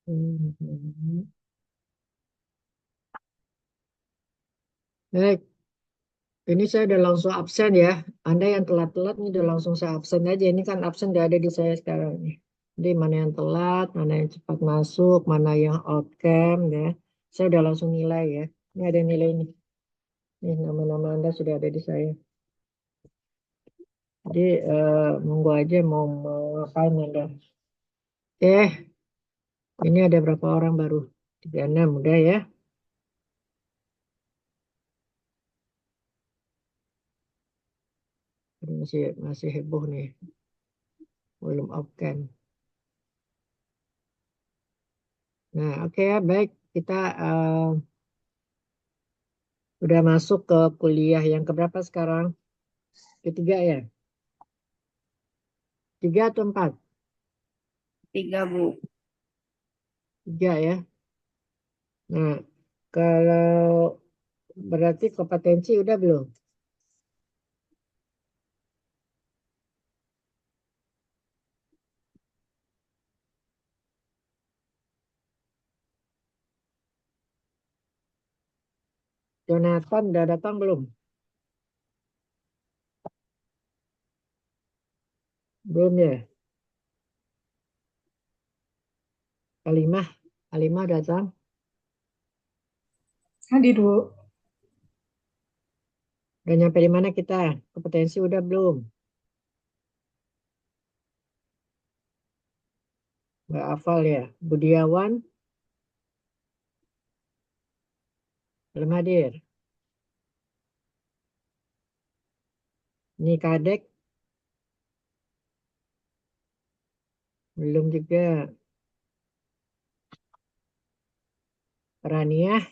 Mhm. Baik, ini saya udah langsung absen ya. Anda yang telat-telat ini udah langsung saya absen aja. Ini kan absen udah ada di saya sekarang nih. Jadi mana yang telat, mana yang cepat masuk, mana yang outcome ya. Saya udah langsung nilai ya. Ini ada nilai ini. Ini nama-nama Anda sudah ada di saya. Jadi monggo aja mau ngapain Anda. Ini ada berapa orang baru? 36 udah ya. Ini masih masih heboh nih. Belum outcome. Nah, oke ya, baik. Kita udah masuk ke kuliah yang keberapa sekarang? Ketiga ya? Tiga atau empat? Tiga, Bu. Tiga ya. Nah, kalau berarti kompetensi udah belum? Jonathan udah datang belum? Belum ya? Kalimah, Kalimah datang. Hadir, Bu. Udah nyampe di mana kita? Kompetensi udah belum? Nggak hafal ya? Budiawan belum hadir. Ini Kadek belum juga. Raniah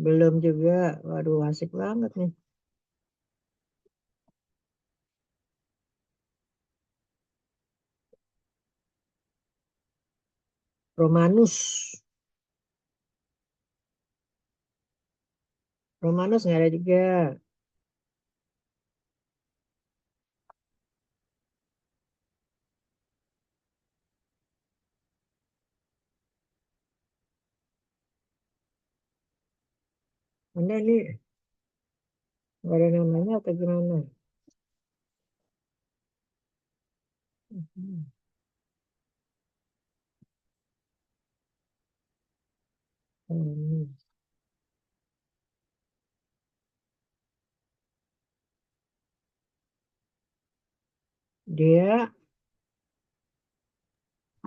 belum juga. Waduh, asik banget nih. Romanus. Romanus nggak ada juga. Anda ini nggak ada namanya atau gimana? Hmm. Hmm. Dia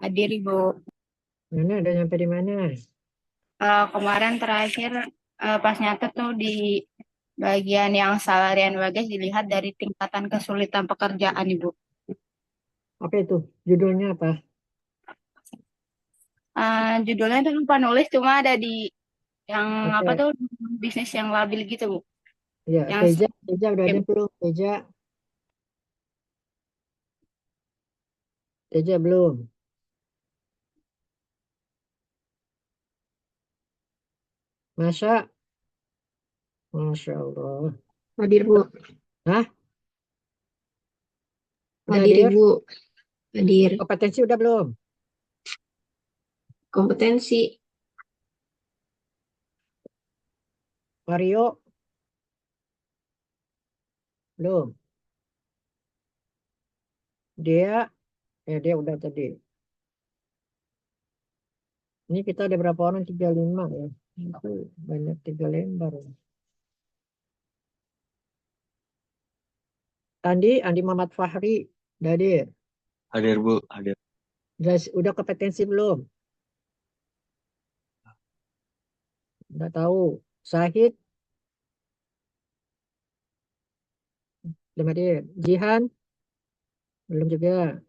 Hadir, Ibu. mana udah nyampe di mana? Kemarin terakhir pas nyatet tuh di bagian yang salarian wages dilihat dari tingkatan kesulitan pekerjaan, Ibu. Apa itu? Judulnya apa? Judulnya tuh lupa nulis, cuma ada di yang apa Oke, tuh bisnis yang labil gitu, Bu. ya Yang Teja, Teja udah ada belum? Teja, Teja belum. Masa? Masya Allah. Hadir, Bu. Hah? Udah Hadir, hadir? Ibu. Hadir. Kompetensi udah belum? Kompetensi. Wario belum. Dia, dia udah tadi. Ini kita ada berapa orang? 35 ya. Itu banyak 3 lembar. Andi Muhammad Fahri, udah hadir. Hadir Bu, hadir. Udah kompetensi belum? Udah tahu. Syahid, belum hadir. Jihan, belum juga.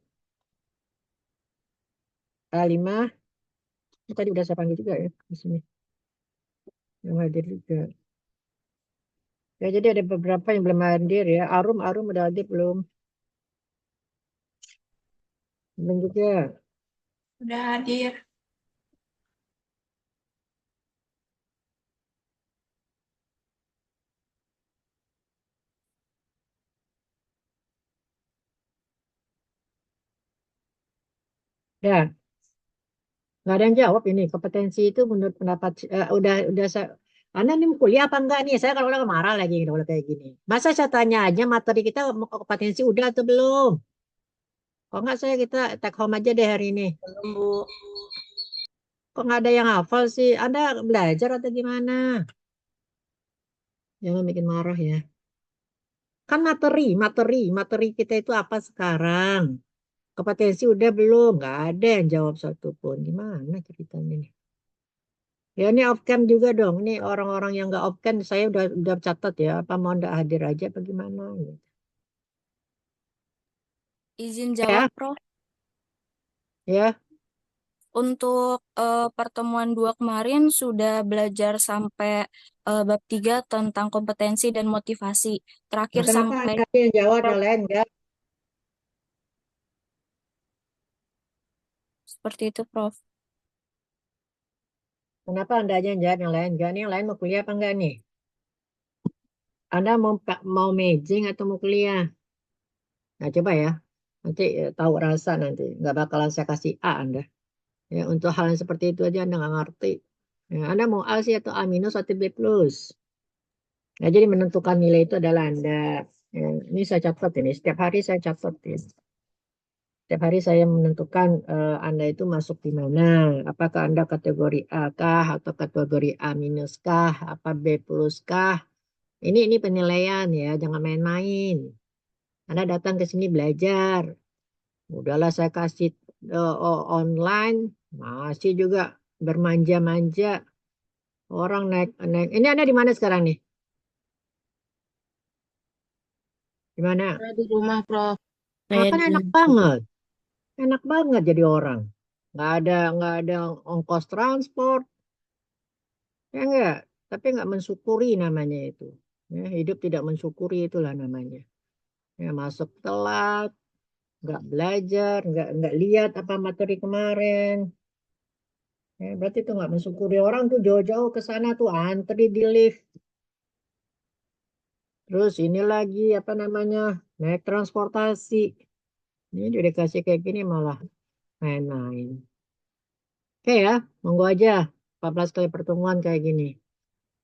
Kalimah, ini tadi udah saya panggil juga ya di sini. Belum hadir juga. Ya, jadi ada beberapa yang belum hadir ya. Arum udah hadir belum? Belum juga. Udah hadir. Ya, nggak ada yang jawab ini. Kompetensi itu menurut pendapat udah saya. Anda nih mau kuliah apa enggak nih? Saya kalau udah marah lagi kalau kayak gini. Masa saya tanya aja materi kita kompetensi udah atau belum? Kok nggak saya kita take home aja deh hari ini. Belum, Bu. Kok nggak ada yang hafal sih? Anda belajar atau gimana? Jangan bikin marah ya. Kan materi kita itu apa sekarang? Kompetensi udah belum? Nggak ada yang jawab satupun. Gimana ceritanya nih? Ya ini off cam juga dong. Ini orang-orang yang nggak off cam saya udah catat ya. Apa mau nggak hadir aja apa gimana? Gitu. Izin Ya, jawab, Prof. ya. Untuk pertemuan 2 kemarin sudah belajar sampai bab 3 tentang kompetensi dan motivasi. Nah, Terakhir kenapa sampai Anda yang jawab yang lain enggak? seperti itu, Prof. Kenapa Anda aja yang jawab yang lain enggak? Ini yang lain mau kuliah apa enggak nih? Anda mau majing atau mau kuliah? Nah, coba ya. Nanti tahu rasa nanti. Nggak bakalan saya kasih A Anda. Ya, untuk hal yang seperti itu aja Anda nggak ngerti. Ya, Anda mau A sih atau A minus atau B plus. Nah, jadi menentukan nilai itu adalah Anda. Ya, ini saya catat ini. Setiap hari saya catat ini. Setiap hari saya menentukan Anda itu masuk di mana. Apakah Anda kategori A kah atau kategori A minus kah, apa B plus kah. Ini penilaian ya, jangan main-main. Anda datang ke sini belajar. Udahlah saya kasih online, masih juga bermanja-manja. Orang naik. Ini Anda di mana sekarang nih? Di mana? Saya di rumah, Prof. Nah, Saya kan di enak banget. Enak banget jadi orang. Nggak ada ongkos transport, ya enggak. Tapi nggak mensyukuri namanya itu. Ya, hidup tidak mensyukuri itulah namanya. Ya, masuk telat, nggak belajar, nggak lihat apa materi kemarin. Ya, berarti itu nggak mensyukuri orang tuh jauh-jauh ke sana tuh antri di lift. Terus ini lagi apa namanya naik transportasi. Ini udah dikasih kayak gini malah main-main. Oke ya, monggo aja 14 kali pertemuan kayak gini.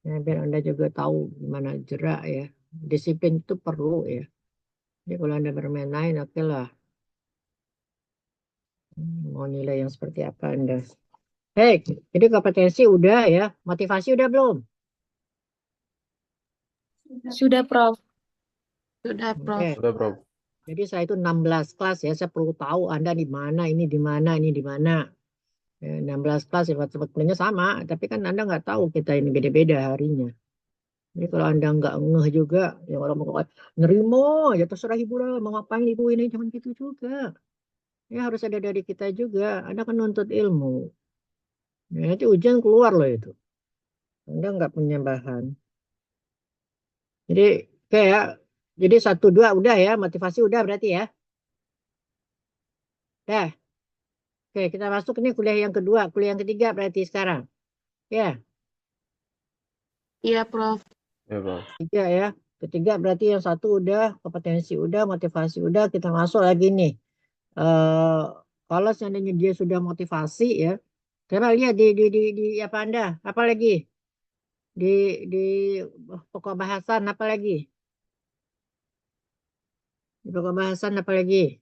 Ya, biar Anda juga tahu gimana jerak ya. Disiplin itu perlu ya. Jadi kalau Anda bermain-main, oke lah. Mau nilai yang seperti apa Anda. Hei, jadi kompetensi udah ya. Motivasi udah belum? Sudah, Prof. Sudah, Oke. Prof. Sudah, Prof. Jadi saya itu 16 kelas ya. Saya perlu tahu Anda di mana, ini di mana, ini di mana. 16 kelas ya sebetulnya sama. Tapi kan Anda nggak tahu kita ini beda-beda harinya. Jadi kalau Anda nggak ngeh juga, ya kalau mau nerimo, ya terserah ibu lah. Mau ngapain ibu ini, jangan gitu juga. Ya harus ada dari kita juga. Anda kan nuntut ilmu. Ya, nanti ujian keluar loh itu. Anda nggak punya bahan. Jadi kayak jadi satu dua udah ya, motivasi udah berarti ya. Dah. Oke, kita masuk ini kuliah yang kedua, kuliah yang ketiga berarti sekarang. Ya, Iya, Prof. Ya, Prof. tiga ya. Ketiga berarti yang satu udah, kompetensi udah, motivasi udah, kita masuk lagi nih. Eh kalau seandainya dia sudah motivasi ya, coba lihat di apa Anda, apa lagi? Di pokok bahasan apa lagi? Di pokok bahasan apa lagi?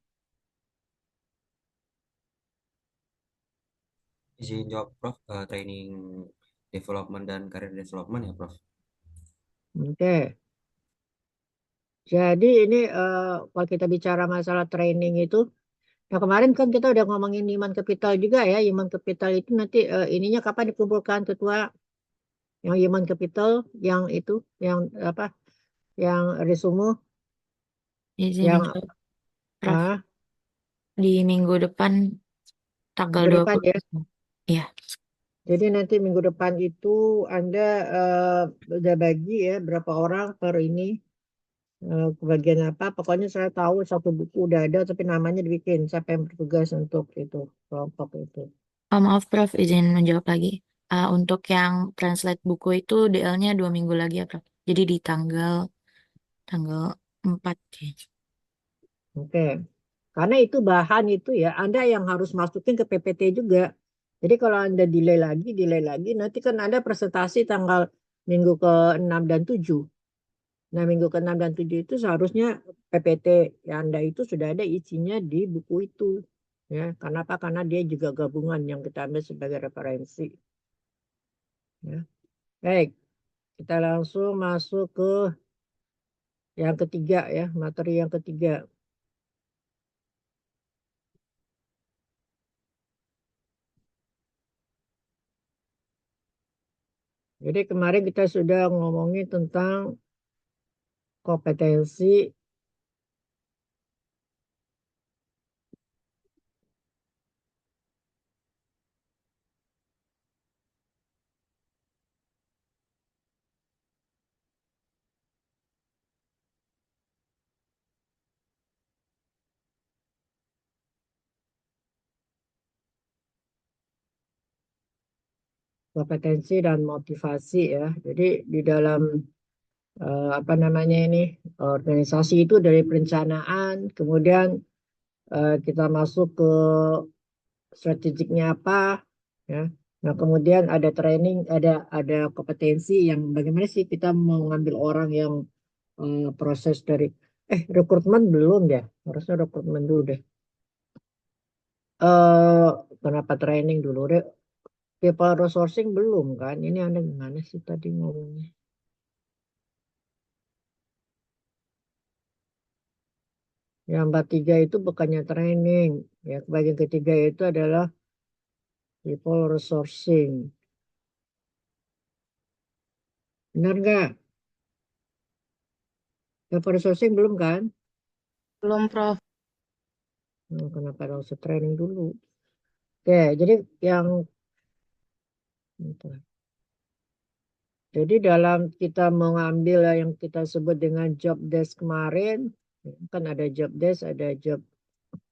Izin jawab Prof, training development dan career development ya Prof. Oke. Jadi ini kalau kita bicara masalah training itu, nah kemarin kan kita udah ngomongin human capital juga ya. Human capital itu nanti ininya kapan dikumpulkan ketua yang human capital, yang itu, yang apa, yang resume, izin yang jawab, Prof. ah, Di minggu depan tanggal minggu depan ya. 20. Iya. Jadi nanti minggu depan itu Anda udah bagi ya berapa orang per ini ke bagian apa. Pokoknya saya tahu satu buku udah ada tapi namanya dibikin. Siapa yang bertugas untuk itu kelompok itu. Oh, maaf, Prof. Izin menjawab lagi. Untuk yang translate buku itu DL-nya 2 minggu lagi ya, Prof. Jadi di tanggal 4 ya. Oke. Karena itu bahan itu ya, Anda yang harus masukin ke PPT juga. Jadi kalau Anda delay lagi, nanti kan Anda presentasi tanggal minggu ke-6 dan 7. Nah, minggu ke-6 dan 7 itu seharusnya PPT ya Anda itu sudah ada isinya di buku itu. Ya, kenapa? Karena dia juga gabungan yang kita ambil sebagai referensi. Ya. Baik, kita langsung masuk ke yang ketiga ya, materi yang ketiga. Jadi kemarin kita sudah ngomongin tentang kompetensi, dan motivasi ya. Jadi di dalam apa namanya ini organisasi itu dari perencanaan, kemudian kita masuk ke strategiknya apa, ya. Nah kemudian ada training, ada kompetensi yang bagaimana sih kita mau ngambil orang yang proses dari rekrutmen belum ya, harusnya rekrutmen dulu deh. eh Kenapa training dulu deh? People resourcing belum kan? Ini Anda gimana sih tadi ngomongnya? Yang 43 itu bukannya training. Ya, bagian ketiga itu adalah people resourcing. Benar nggak? People resourcing belum kan? Belum, Prof. Kenapa harus training dulu? Oke, jadi yang jadi dalam kita mengambil yang kita sebut dengan job desk kemarin, kan ada job desk, ada job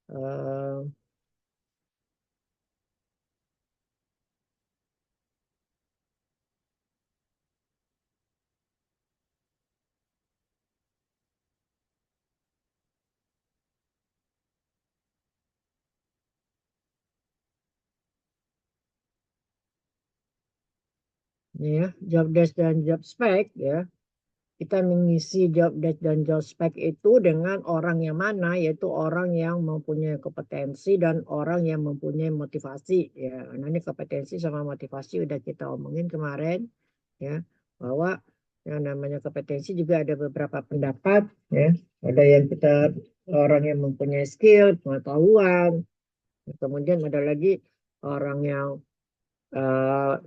eh, ini ya, job desk dan job spec ya. Kita mengisi job desk dan job spec itu dengan orang yang mana, yaitu orang yang mempunyai kompetensi dan orang yang mempunyai motivasi ya. Nah ini kompetensi sama motivasi udah kita omongin kemarin ya, bahwa yang namanya kompetensi juga ada beberapa pendapat ya. Ada yang kita orang yang mempunyai skill, pengetahuan, kemudian ada lagi orang yang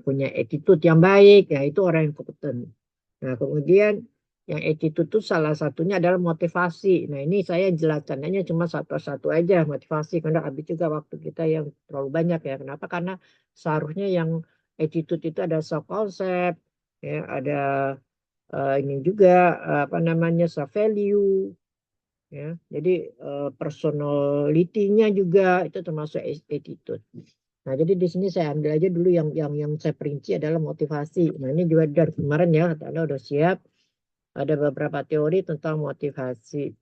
punya attitude yang baik, ya itu orang yang kompeten. Nah, kemudian yang attitude itu salah satunya adalah motivasi. Nah, ini saya jelaskan hanya cuma satu-satu aja motivasi, karena habis juga waktu kita yang terlalu banyak ya. Kenapa? Karena seharusnya yang attitude itu ada soft concept, ya, ada ini juga apa namanya soft value, ya. Jadi personality-nya juga itu termasuk attitude. Nah, jadi di sini saya ambil aja dulu yang saya perinci adalah motivasi. Nah, ini juga dari kemarin ya, Anda udah siap. Ada beberapa teori tentang motivasi.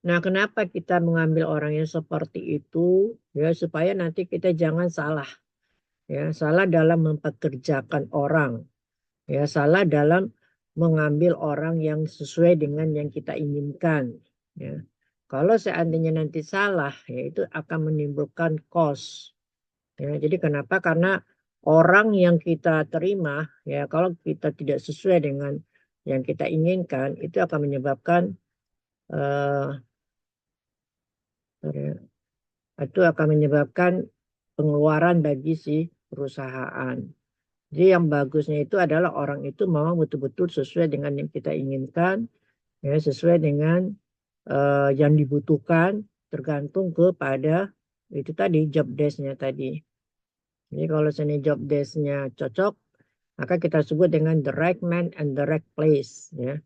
Nah, kenapa kita mengambil orang yang seperti itu? Ya, supaya nanti kita jangan salah. Ya, salah dalam mempekerjakan orang. Ya, salah dalam mengambil orang yang sesuai dengan yang kita inginkan. Ya. Kalau seandainya nanti salah, ya itu akan menimbulkan cost. Ya, jadi kenapa? Karena orang yang kita terima, ya kalau kita tidak sesuai dengan yang kita inginkan, itu akan menyebabkan eh, itu akan menyebabkan pengeluaran bagi si perusahaan. Jadi yang bagusnya itu adalah orang itu memang betul-betul sesuai dengan yang kita inginkan, ya sesuai dengan yang dibutuhkan, tergantung kepada itu tadi job desk-nya tadi. Jadi kalau sini job desk-nya cocok, maka kita sebut dengan the right man and the right place. Ya.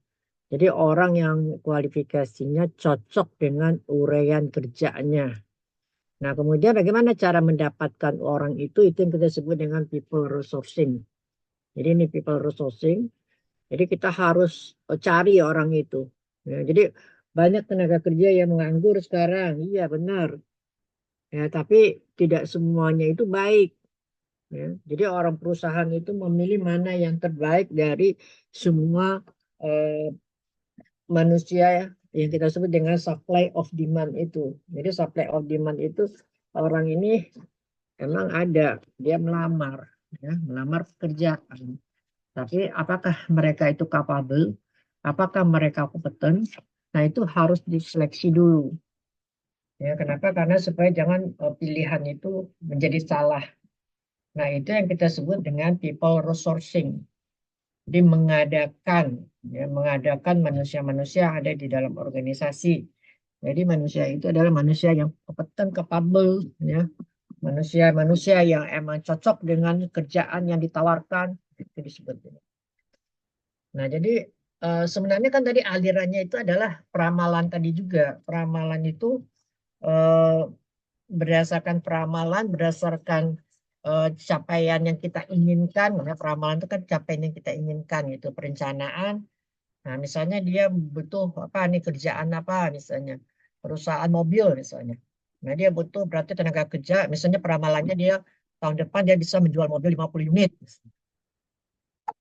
Jadi orang yang kualifikasinya cocok dengan uraian kerjanya. Nah kemudian bagaimana cara mendapatkan orang itu yang kita sebut dengan people resourcing. Jadi ini people resourcing. Jadi kita harus cari orang itu. Ya, jadi banyak tenaga kerja yang menganggur sekarang. Iya benar. Ya, tapi tidak semuanya itu baik. Ya. Jadi orang perusahaan itu memilih mana yang terbaik dari semua eh, manusia ya, yang kita sebut dengan supply of demand itu. Jadi supply of demand itu orang ini emang ada, dia melamar, ya, melamar pekerjaan. Tapi apakah mereka itu capable? Apakah mereka kompeten? Nah, itu harus diseleksi dulu. Ya, kenapa? Karena supaya jangan pilihan itu menjadi salah. Nah, itu yang kita sebut dengan people resourcing. Jadi mengadakan manusia-manusia yang ada di dalam organisasi. Jadi manusia itu adalah manusia yang kompeten, capable, ya, manusia-manusia yang emang cocok dengan kerjaan yang ditawarkan, itu disebut. Nah, jadi sebenarnya kan tadi alirannya itu adalah peramalan tadi juga. Peramalan itu eh, berdasarkan peramalan, berdasarkan capaian yang kita inginkan. Nah, peramalan itu kan capaian yang kita inginkan, itu perencanaan. Nah, misalnya dia butuh apa nih, kerjaan apa misalnya, perusahaan mobil misalnya. Nah, dia butuh berarti tenaga kerja, misalnya peramalannya dia tahun depan dia bisa menjual mobil 50 unit.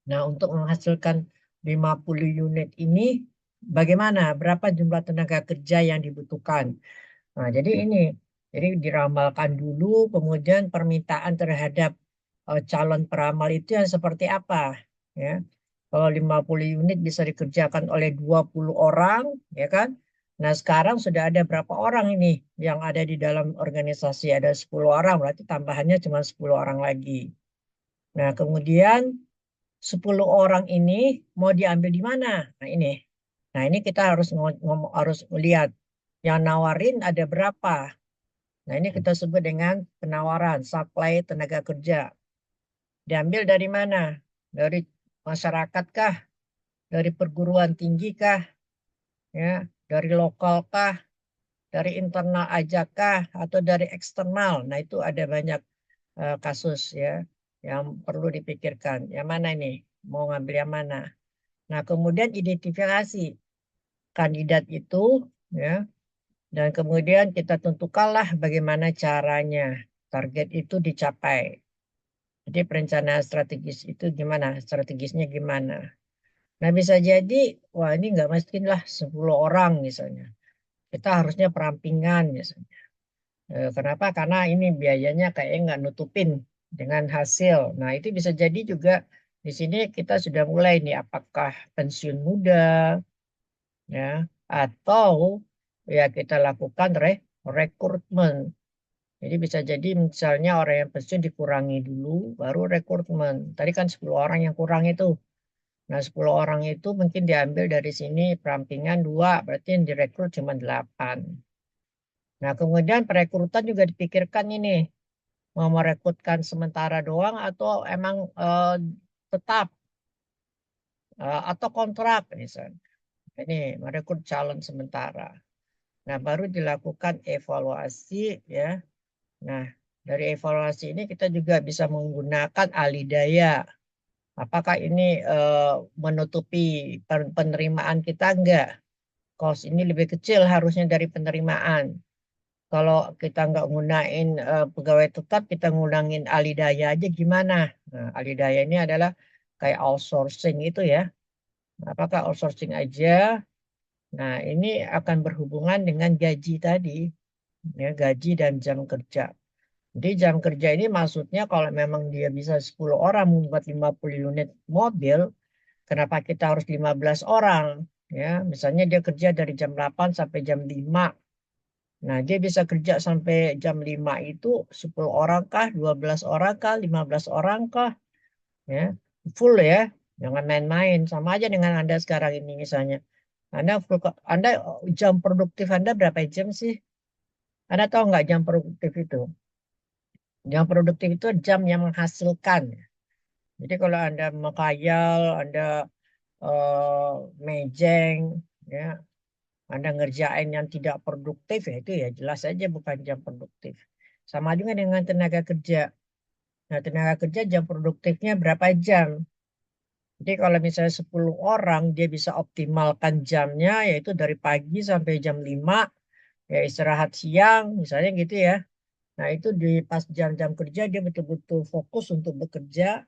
Nah, untuk menghasilkan 50 unit ini bagaimana? Berapa jumlah tenaga kerja yang dibutuhkan? Nah, jadi diramalkan dulu, kemudian permintaan terhadap calon peramal itu yang seperti apa, ya. Kalau 50 unit bisa dikerjakan oleh 20 orang, ya kan? Nah, sekarang sudah ada berapa orang ini yang ada di dalam organisasi? Ada 10 orang, berarti tambahannya cuma 10 orang lagi. Nah, kemudian 10 orang ini mau diambil di mana? Nah, ini. Nah, ini kita harus melihat yang nawarin ada berapa. Nah, ini kita sebut dengan penawaran, supply tenaga kerja. Diambil dari mana? Dari masyarakat kah? Dari perguruan tinggi kah? Ya, dari lokal kah? Dari internal aja kah? Atau dari eksternal? Nah, itu ada banyak kasus ya yang perlu dipikirkan. Yang mana ini? Mau ngambil yang mana? Nah, kemudian identifikasi kandidat itu, ya, dan kemudian kita tentukanlah bagaimana caranya target itu dicapai. Jadi perencanaan strategis itu gimana? Strategisnya gimana? Nah, bisa jadi, wah ini nggak mestilah 10 orang misalnya. Kita harusnya perampingan misalnya. Kenapa? Karena ini biayanya kayak nggak nutupin dengan hasil. Nah, itu bisa jadi juga di sini kita sudah mulai nih, apakah pensiun muda, ya, atau ya kita lakukan rekrutmen. Jadi bisa jadi misalnya orang yang pensiun dikurangi dulu, baru rekrutmen. Tadi kan 10 orang yang kurang itu. Nah, 10 orang itu mungkin diambil dari sini perampingan 2, berarti yang direkrut cuma 8. Nah, kemudian perekrutan juga dipikirkan ini, mau merekrutkan sementara doang atau emang tetap atau kontrak misalnya. Ini merekrut calon sementara. Nah, baru dilakukan evaluasi ya. Nah, dari evaluasi ini kita juga bisa menggunakan ahli daya. Apakah ini menutupi penerimaan kita enggak? Cost ini lebih kecil harusnya dari penerimaan. Kalau kita nggak gunain pegawai tetap, kita ngundangin ahli daya aja gimana? Nah, ahli daya ini adalah kayak outsourcing itu ya. Apakah outsourcing aja? Nah, ini akan berhubungan dengan gaji tadi, ya, gaji dan jam kerja. Jadi jam kerja ini maksudnya kalau memang dia bisa 10 orang membuat 50 unit mobil, kenapa kita harus 15 orang? Ya, misalnya dia kerja dari jam 8 sampai jam 5. Nah, dia bisa kerja sampai jam 5 itu 10 orang kah, 12 orang kah, 15 orang kah? Ya, full ya. Jangan main-main. Sama aja dengan Anda sekarang ini misalnya. Anda jam produktif Anda berapa jam sih? Anda tahu nggak jam produktif itu? Jam produktif itu jam yang menghasilkan. Jadi kalau Anda mengkhayal, Anda eh, mejeng, ya, Anda ngerjain yang tidak produktif, ya itu ya jelas saja bukan jam produktif. Sama juga dengan tenaga kerja. Nah, tenaga kerja jam produktifnya berapa jam? Jadi kalau misalnya 10 orang dia bisa optimalkan jamnya yaitu dari pagi sampai jam 5, ya istirahat siang misalnya gitu ya. Nah itu di pas jam-jam kerja dia betul-betul fokus untuk bekerja.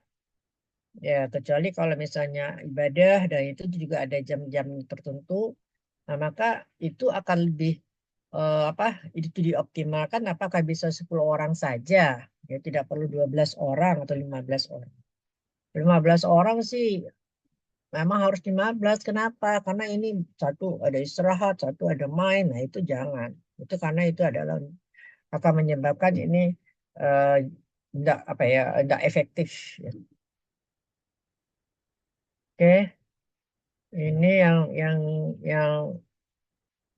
Ya kecuali kalau misalnya ibadah dan itu juga ada jam-jam tertentu. Nah maka itu akan lebih apa itu dioptimalkan apakah bisa 10 orang saja. Ya tidak perlu 12 orang atau 15 orang. 15 orang sih memang harus 15. Kenapa? Karena ini satu ada istirahat, satu ada main. Nah itu jangan. Itu karena itu adalah akan menyebabkan ini eh, enggak apa ya, enggak efektif. Ya. Oke, ini yang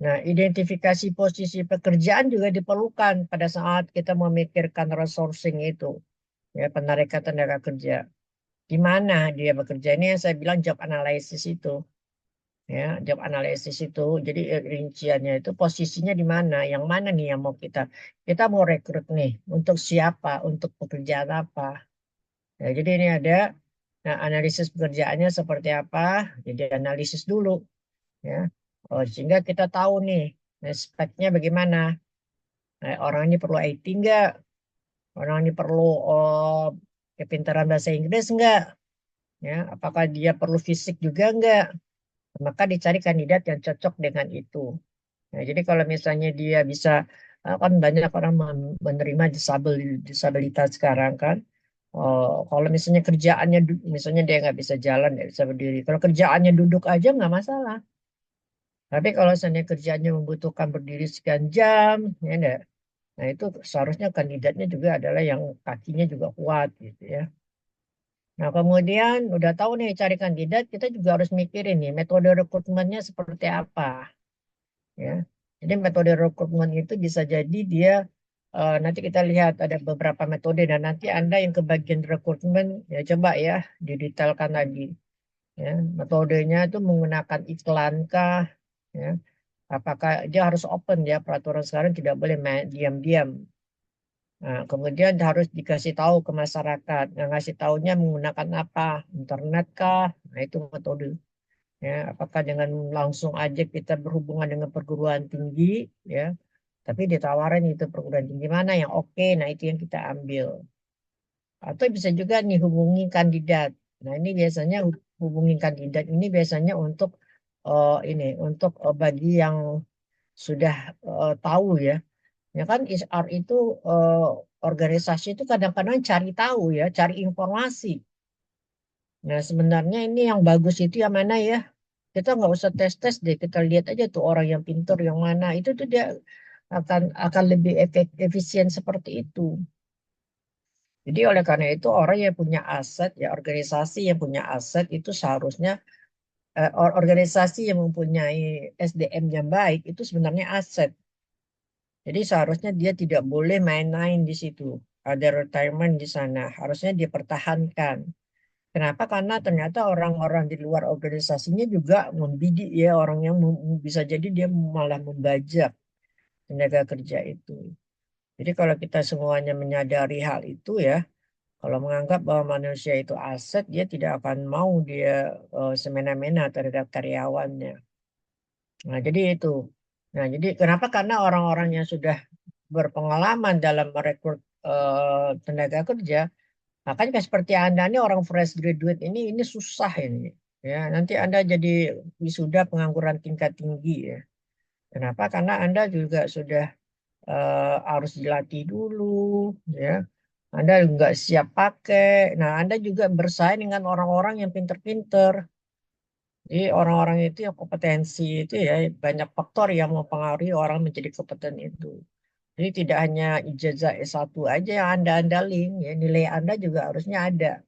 nah identifikasi posisi pekerjaan juga diperlukan pada saat kita memikirkan resourcing itu, ya penarikan tenaga kerja. Di mana dia bekerja ini yang saya bilang job analysis itu. Ya, job analisis itu. Jadi rinciannya itu posisinya di mana, yang mana nih yang mau kita mau rekrut nih untuk siapa, untuk pekerjaan apa. Ya, jadi ini ada nah, analisis pekerjaannya seperti apa, jadi analisis dulu ya. Oh, sehingga kita tahu nih nah, speknya bagaimana. Nah, orang ini perlu IT enggak? Orang ini perlu kepintaran bahasa Inggris enggak? Ya, apakah dia perlu fisik juga enggak? Maka dicari kandidat yang cocok dengan itu. Nah, jadi kalau misalnya dia bisa, kan banyak orang menerima disabilitas sekarang kan. Kalau misalnya kerjaannya, misalnya dia nggak bisa jalan, nggak bisa berdiri. Kalau kerjaannya duduk aja nggak masalah. Tapi kalau misalnya kerjaannya membutuhkan berdiri sekian jam, ya enggak. Nah itu seharusnya kandidatnya juga adalah yang kakinya juga kuat gitu ya. Nah kemudian udah tahu nih cari kandidat, kita juga harus mikirin nih metode rekrutmennya seperti apa. Ya. Jadi metode rekrutmen itu bisa jadi dia nanti kita lihat ada beberapa metode dan nanti Anda yang ke bagian rekrutmen ya coba ya didetailkan lagi ya. Metodenya itu menggunakan iklan kah ya. Apakah dia harus open ya peraturan sekarang tidak boleh main diam-diam. Nah, kemudian harus dikasih tahu ke masyarakat. Nah, ngasih tahunya menggunakan apa? Internet kah? Nah, itu metode. Ya, apakah dengan langsung aja kita berhubungan dengan perguruan tinggi ya tapi ditawarin itu perguruan tinggi mana yang oke nah itu yang kita ambil atau bisa juga nih hubungi kandidat. Nah ini biasanya hubungi kandidat ini biasanya untuk ini untuk bagi yang sudah tahu ya ya kan HR itu eh, organisasi itu kadang-kadang cari tahu ya cari informasi. Nah sebenarnya ini yang bagus itu yang mana ya. Kita nggak usah tes-tes deh, kita lihat aja tuh orang yang pintar yang mana. Itu tuh dia akan lebih efisien seperti itu. Jadi oleh karena itu orang yang punya aset, ya organisasi yang punya aset itu seharusnya organisasi yang mempunyai SDM yang baik itu sebenarnya aset. Jadi seharusnya dia tidak boleh main-main di situ. Ada retirement di sana, harusnya dia pertahankan. Kenapa? Karena ternyata orang-orang di luar organisasinya juga membidik ya orang yang bisa jadi dia malah membajak tenaga kerja itu. Jadi kalau kita semuanya menyadari hal itu ya, kalau menganggap bahwa manusia itu aset, dia tidak akan mau dia semena-mena terhadap karyawannya. Nah, jadi itu. Nah, jadi kenapa? Karena orang-orang yang sudah berpengalaman dalam merekrut tenaga kerja, makanya seperti Anda ini orang fresh graduate ini susah ini. Ya, nanti Anda jadi wisuda pengangguran tingkat tinggi ya. Kenapa? Karena Anda juga sudah harus dilatih dulu, ya. Anda nggak siap pakai. Nah, Anda juga bersaing dengan orang-orang yang pinter-pinter. Jadi orang-orang itu yang kompetensi itu ya banyak faktor yang mempengaruhi orang menjadi kompeten itu. Jadi tidak hanya ijazah S1 aja yang Anda andalin, ya nilai Anda juga harusnya ada.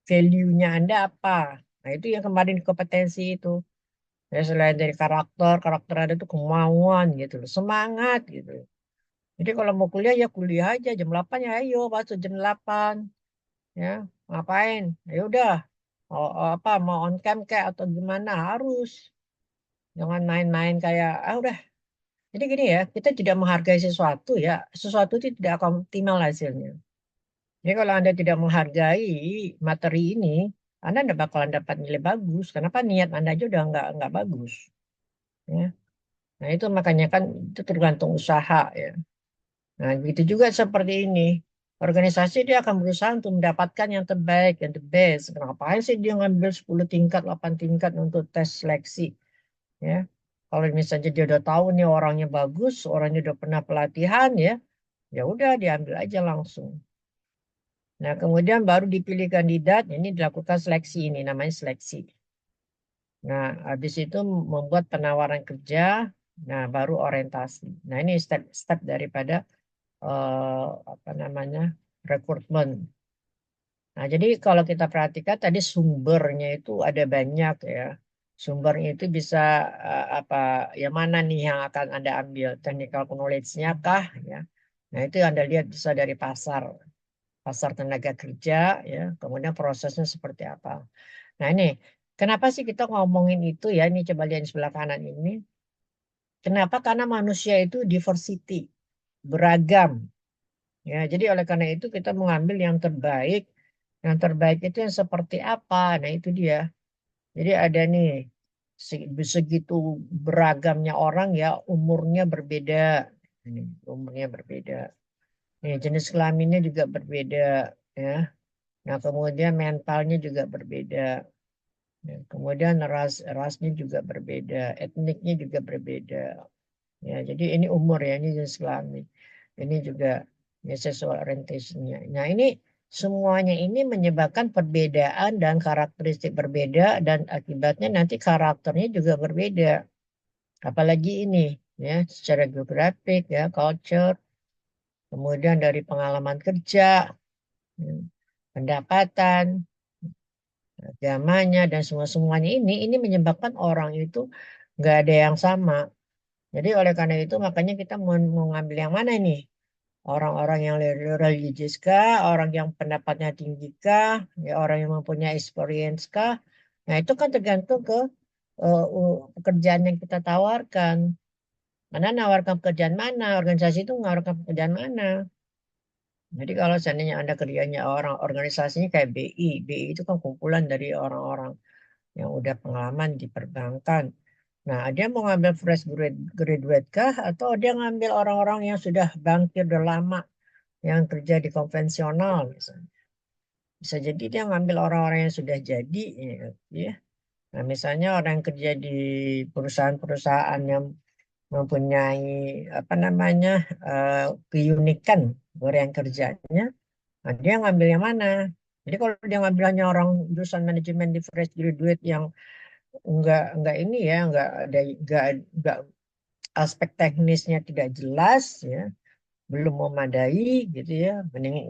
Value-nya Anda apa? Nah, itu yang kemarin kompetensi itu. Ya, selain dari karakter Anda itu kemauan gitu loh, semangat gitu. Jadi kalau mau kuliah ya kuliah aja jam 8 ya ayo masuk jam 8 ya. Ngapain? Ya udah. Apa mau on cam kayak atau gimana harus. Jangan main-main kayak udah. Jadi gini ya, kita tidak menghargai sesuatu ya, sesuatu itu tidak akan optimal hasilnya. Jadi kalau Anda tidak menghargai materi ini, Anda tidak bakalan dapat nilai bagus. Kenapa? Niat Anda aja udah nggak bagus. Ya. Nah itu makanya kan itu tergantung usaha ya. Nah begitu juga seperti ini. Organisasi dia akan berusaha untuk mendapatkan yang terbaik, yang the best. Kenapa sih dia ngambil 10 tingkat, 8 tingkat untuk tes seleksi? Ya. Kalau misalnya dia udah tahu nih orangnya bagus, orangnya udah pernah pelatihan ya, ya udah diambil aja langsung. Nah, kemudian baru dipilih kandidat, ini dilakukan seleksi ini namanya seleksi. Nah, habis itu membuat penawaran kerja, nah baru orientasi. Nah, ini step-step daripada apa namanya rekrutmen. Nah, jadi kalau kita perhatikan tadi sumbernya itu ada banyak ya. Sumbernya itu bisa apa yang mana nih yang akan Anda ambil? Technical knowledge-nya kah ya? Nah, itu Anda lihat bisa dari pasar tenaga kerja ya. Kemudian prosesnya seperti apa. Nah, ini kenapa sih kita ngomongin itu ya? Ini coba lihat di sebelah kanan ini. Kenapa? Karena manusia itu diversity, beragam. Ya, jadi oleh karena itu kita mengambil yang terbaik. Yang terbaik itu yang seperti apa? Nah, itu dia. Jadi ada nih segitu beragamnya orang ya, umurnya berbeda. Ini umurnya berbeda. Nih, jenis kelaminnya juga berbeda ya. Nah, kemudian mentalnya juga berbeda. Ya, kemudian rasnya juga berbeda, etniknya juga berbeda. Ya, jadi ini umur ya, ini jenis kelamin. Ini juga ya, sexual orientation-nya. Nah, ini semuanya ini menyebabkan perbedaan dan karakteristik berbeda dan akibatnya nanti karakternya juga berbeda. Apalagi ini ya, secara geografik ya, culture, kemudian dari pengalaman kerja, ya, pendapatan, agamanya dan semuanya ini menyebabkan orang itu nggak ada yang sama. Jadi oleh karena itu makanya kita mau mengambil yang mana ini? Orang-orang yang religius kah, orang yang pendapatnya tinggi kah, ya orang yang mempunyai experience kah? Nah itu kan tergantung ke pekerjaan yang kita tawarkan. Mana nawarkan pekerjaan mana, organisasi itu menawarkan pekerjaan mana. Jadi kalau seandainya Anda kerjanya orang organisasinya kayak BI, BI itu kan kumpulan dari orang-orang yang udah pengalaman di perbankan. Nah, dia mau ngambil fresh graduate kah atau dia ngambil orang-orang yang sudah bangkit udah lama yang kerja di konvensional misalnya. Bisa jadi dia ngambil orang-orang yang sudah jadi ya. Nah, misalnya orang yang kerja di perusahaan-perusahaan yang mempunyai apa namanya keunikan orang yang kerjanya, nah, dia ngambil yang mana? Jadi kalau dia ngambilnya orang jurusan manajemen di fresh graduate yang enggak ini ya, enggak aspek teknisnya tidak jelas ya, belum memadai gitu ya.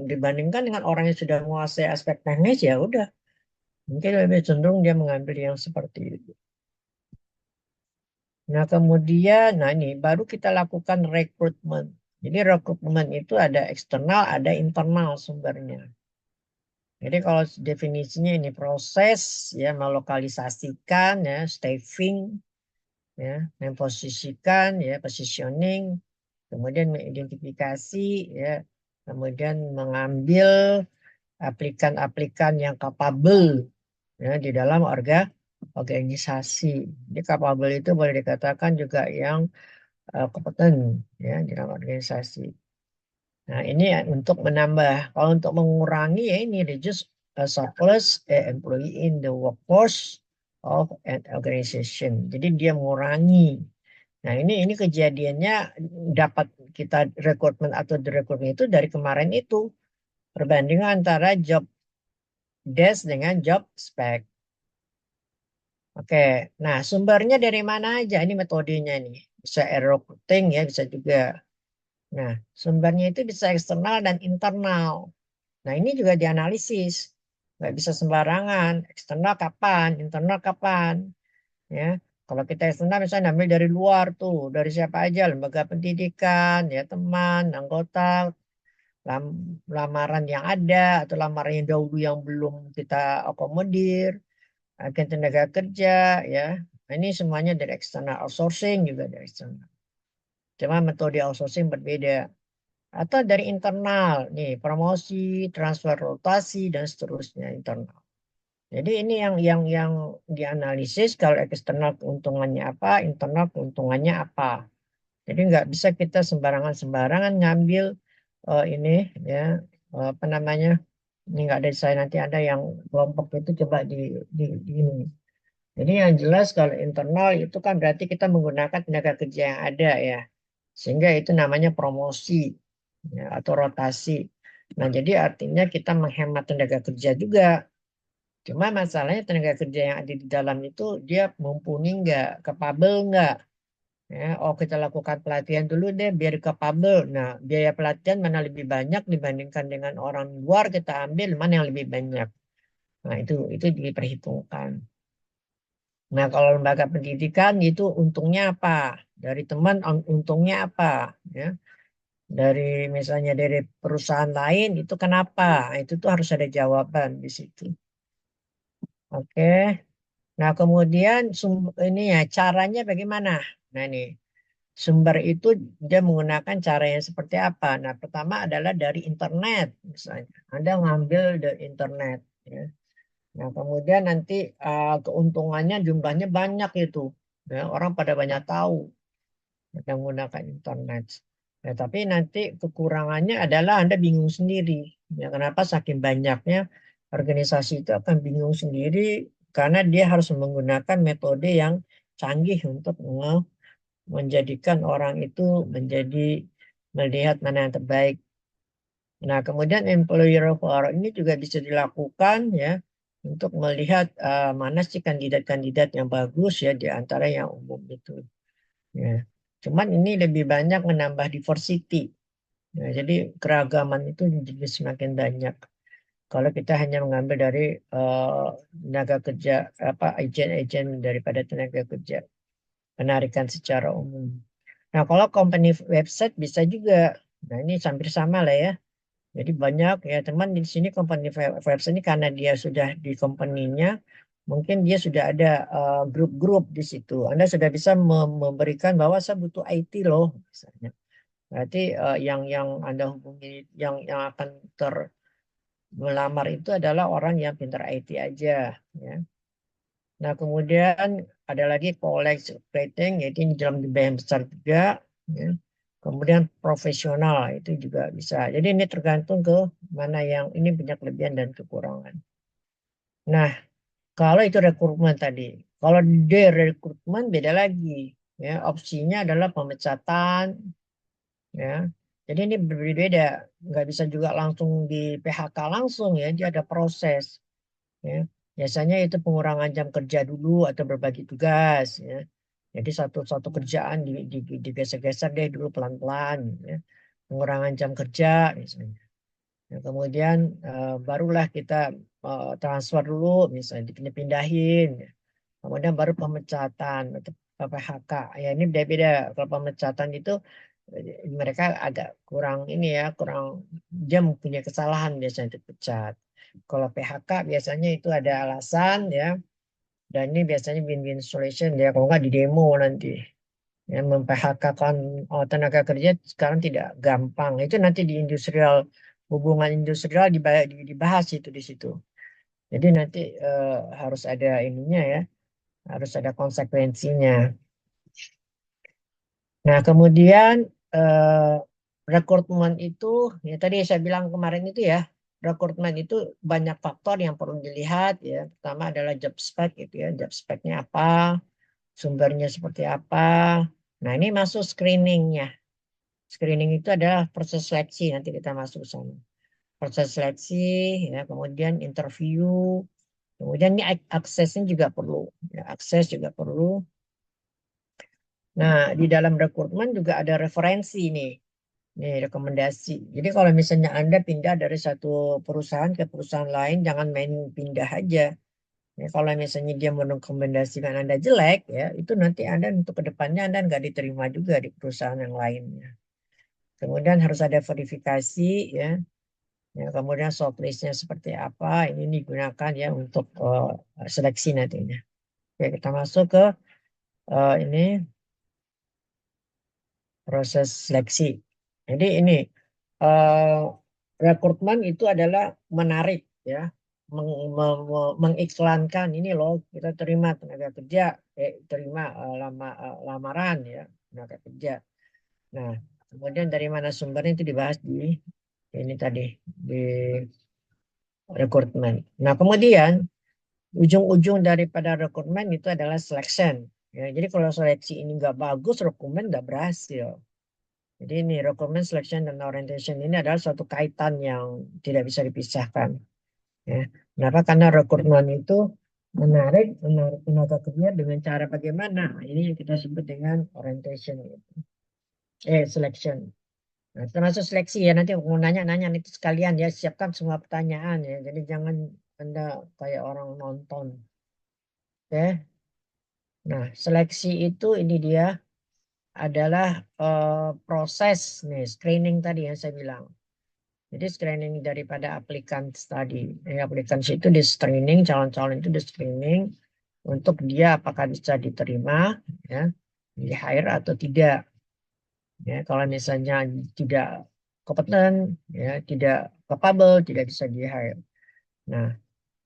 Dibandingkan dengan orang yang sudah menguasai aspek teknis ya udah mungkin lebih cenderung dia mengambil yang seperti itu. Nah kemudian, nah ini baru kita lakukan rekrutmen. Jadi rekrutmen itu ada eksternal, ada internal sumbernya. Jadi kalau definisinya ini proses ya melokalisasikan ya staffing ya memposisikan ya positioning, kemudian mengidentifikasi ya, kemudian mengambil aplikan-aplikan yang capable ya di dalam organisasi. Jadi capable itu boleh dikatakan juga yang kompeten ya di dalam organisasi. Nah, ini ya untuk menambah. Kalau untuk mengurangi ya ini reduce surplus employee in the workforce of an organization. Jadi dia mengurangi. Nah, ini kejadiannya dapat kita rekrutmen atau direkrutmen itu dari kemarin itu. Perbandingan antara job desk dengan job spec. Oke, nah sumbernya dari mana aja? Ini metodenya nih. Bisa error recruiting ya, bisa juga. Nah, sumbernya itu bisa eksternal dan internal. Nah, ini juga dianalisis. Nggak bisa sembarangan. Eksternal kapan, internal kapan. Ya, kalau kita eksternal misalnya ambil dari luar tuh, dari siapa aja, lembaga pendidikan, ya teman, anggota, lamaran yang ada, atau lamaran yang dahulu yang belum kita akomodir, agen tenaga kerja, ya. Nah, ini semuanya dari eksternal, outsourcing juga dari eksternal. Cuma metode outsourcing berbeda. Atau dari internal, nih promosi, transfer rotasi, dan seterusnya internal. Jadi ini yang dianalisis kalau eksternal keuntungannya apa, internal keuntungannya apa. Jadi nggak bisa kita sembarangan ngambil ini ya apa namanya, ini nggak ada saya, nanti ada yang kelompok itu coba di ini. Jadi yang jelas kalau internal itu kan berarti kita menggunakan tenaga kerja yang ada ya, sehingga itu namanya promosi ya, atau rotasi. Nah jadi artinya kita menghemat tenaga kerja juga. Cuma masalahnya tenaga kerja yang ada di dalam itu dia mumpuni nggak, capable nggak. Ya, oh kita lakukan pelatihan dulu deh biar capable. Nah, biaya pelatihan mana lebih banyak dibandingkan dengan orang luar kita ambil mana yang lebih banyak. Nah, itu diperhitungkan. Nah, kalau lembaga pendidikan itu untungnya apa? Dari teman untungnya apa? Ya, dari misalnya dari perusahaan lain itu kenapa? Nah, itu tuh harus ada jawaban di situ. Oke. Nah, kemudian ini ya caranya bagaimana? Nah, ini sumber itu dia menggunakan cara yang seperti apa? Nah, pertama adalah dari internet misalnya. Anda ngambil dari internet ya. Nah, kemudian nanti keuntungannya jumlahnya banyak itu. Ya, orang pada banyak tahu yang menggunakan internet. Ya, tapi nanti kekurangannya adalah Anda bingung sendiri. Ya, kenapa saking banyaknya organisasi itu akan bingung sendiri karena dia harus menggunakan metode yang canggih untuk menjadikan orang itu menjadi melihat mana yang terbaik. Nah, kemudian employer referral ini juga bisa dilakukan ya untuk melihat mana sih kandidat-kandidat yang bagus ya di antara yang umum itu. Ya. Cuman ini lebih banyak menambah diversity. Ya, jadi keragaman itu jadi semakin banyak. Kalau kita hanya mengambil dari tenaga kerja apa agen-agen daripada tenaga kerja, penarikan secara umum. Nah, kalau company website bisa juga. Nah, ini hampir sama lah ya. Jadi banyak ya teman di sini company website ini karena dia sudah di company-nya, mungkin dia sudah ada grup-grup di situ. Anda sudah bisa memberikan bahwa saya butuh IT loh, misalnya. Berarti yang Anda hubungi, yang akan melamar itu adalah orang yang pintar IT aja. Ya. Nah, kemudian ada lagi college rating, yaitu ini dalam jumlah yang besar juga. Ya. Kemudian profesional, itu juga bisa. Jadi ini tergantung ke mana yang ini punya kelebihan dan kekurangan. Nah, kalau itu rekrutmen tadi. Kalau di rekrutmen beda lagi. Ya, opsinya adalah pemecatan. Ya. Jadi ini berbeda. Nggak bisa juga langsung di PHK langsung ya. Dia ada proses. Ya. Biasanya itu pengurangan jam kerja dulu atau berbagi tugas ya. Jadi satu kerjaan digeser-geser deh dulu pelan-pelan ya. Pengurangan jam kerja misalnya. Nah, kemudian barulah kita transfer dulu misalnya dipindah-pindahin ya. Kemudian baru pemecatan atau PHK. Ya ini beda-beda. Kalau pemecatan itu mereka agak kurang ini ya, kurang dia mempunyai kesalahan biasanya dipecat. Kalau PHK biasanya itu ada alasan ya, dan ini biasanya win-win solution ya, kalau nggak di demo nanti. Ya, memphk-kan tenaga kerja sekarang tidak gampang. Itu nanti di industrial, hubungan industrial dibahas itu di situ. Jadi nanti harus ada ininya ya, harus ada konsekuensinya. Nah, kemudian rekrutmen itu, ya tadi saya bilang kemarin itu ya, rekrutmen itu banyak faktor yang perlu dilihat ya. Pertama adalah job spec gitu ya, job speknya apa, sumbernya seperti apa. Nah, ini masuk screeningnya. Screening itu adalah proses seleksi, nanti kita masuk ke sana. Proses seleksi, ya, kemudian interview, kemudian ini aksesnya juga perlu, ya, akses juga perlu. Nah, di dalam rekrutmen juga ada referensi nih. Nih, rekomendasi. Jadi kalau misalnya Anda pindah dari satu perusahaan ke perusahaan lain, jangan main pindah aja. Ya, kalau misalnya dia merekomendasikan Anda jelek, ya itu nanti Anda untuk kedepannya Anda nggak diterima juga di perusahaan yang lainnya. Kemudian harus ada verifikasi, ya. Ya, kemudian shortlistnya seperti apa, ini digunakan ya untuk seleksi nantinya. Oke, kita masuk ke ini proses seleksi. Jadi ini rekrutmen itu adalah menarik ya mengiklankan ini loh kita terima tenaga kerja, terima lamaran ya tenaga kerja. Nah, kemudian dari mana sumbernya itu dibahas di ini tadi di rekrutmen. Nah, kemudian ujung-ujung daripada rekrutmen itu adalah selection. Ya, jadi kalau seleksi ini nggak bagus, rekrutmen nggak berhasil. Jadi ini rekrutmen, selection, dan orientation ini adalah suatu kaitan yang tidak bisa dipisahkan. Ya. Kenapa? Karena rekrutmen itu menarik tenaga kerja dengan cara bagaimana? Ini yang kita sebut dengan orientation, selection. Nah, termasuk seleksi ya, nanti mau nanya-nanya nanti sekalian ya, siapkan semua pertanyaan ya. Jadi jangan Anda kayak orang nonton. Oke. Nah, seleksi itu ini dia adalah proses nih screening tadi yang saya bilang. Jadi screening daripada aplikan tadi. Aplikan itu di screening, calon-calon itu di screening untuk dia apakah bisa diterima, ya, di hire atau tidak. Ya, kalau misalnya tidak kompeten, ya, tidak capable, tidak bisa di hire. Nah,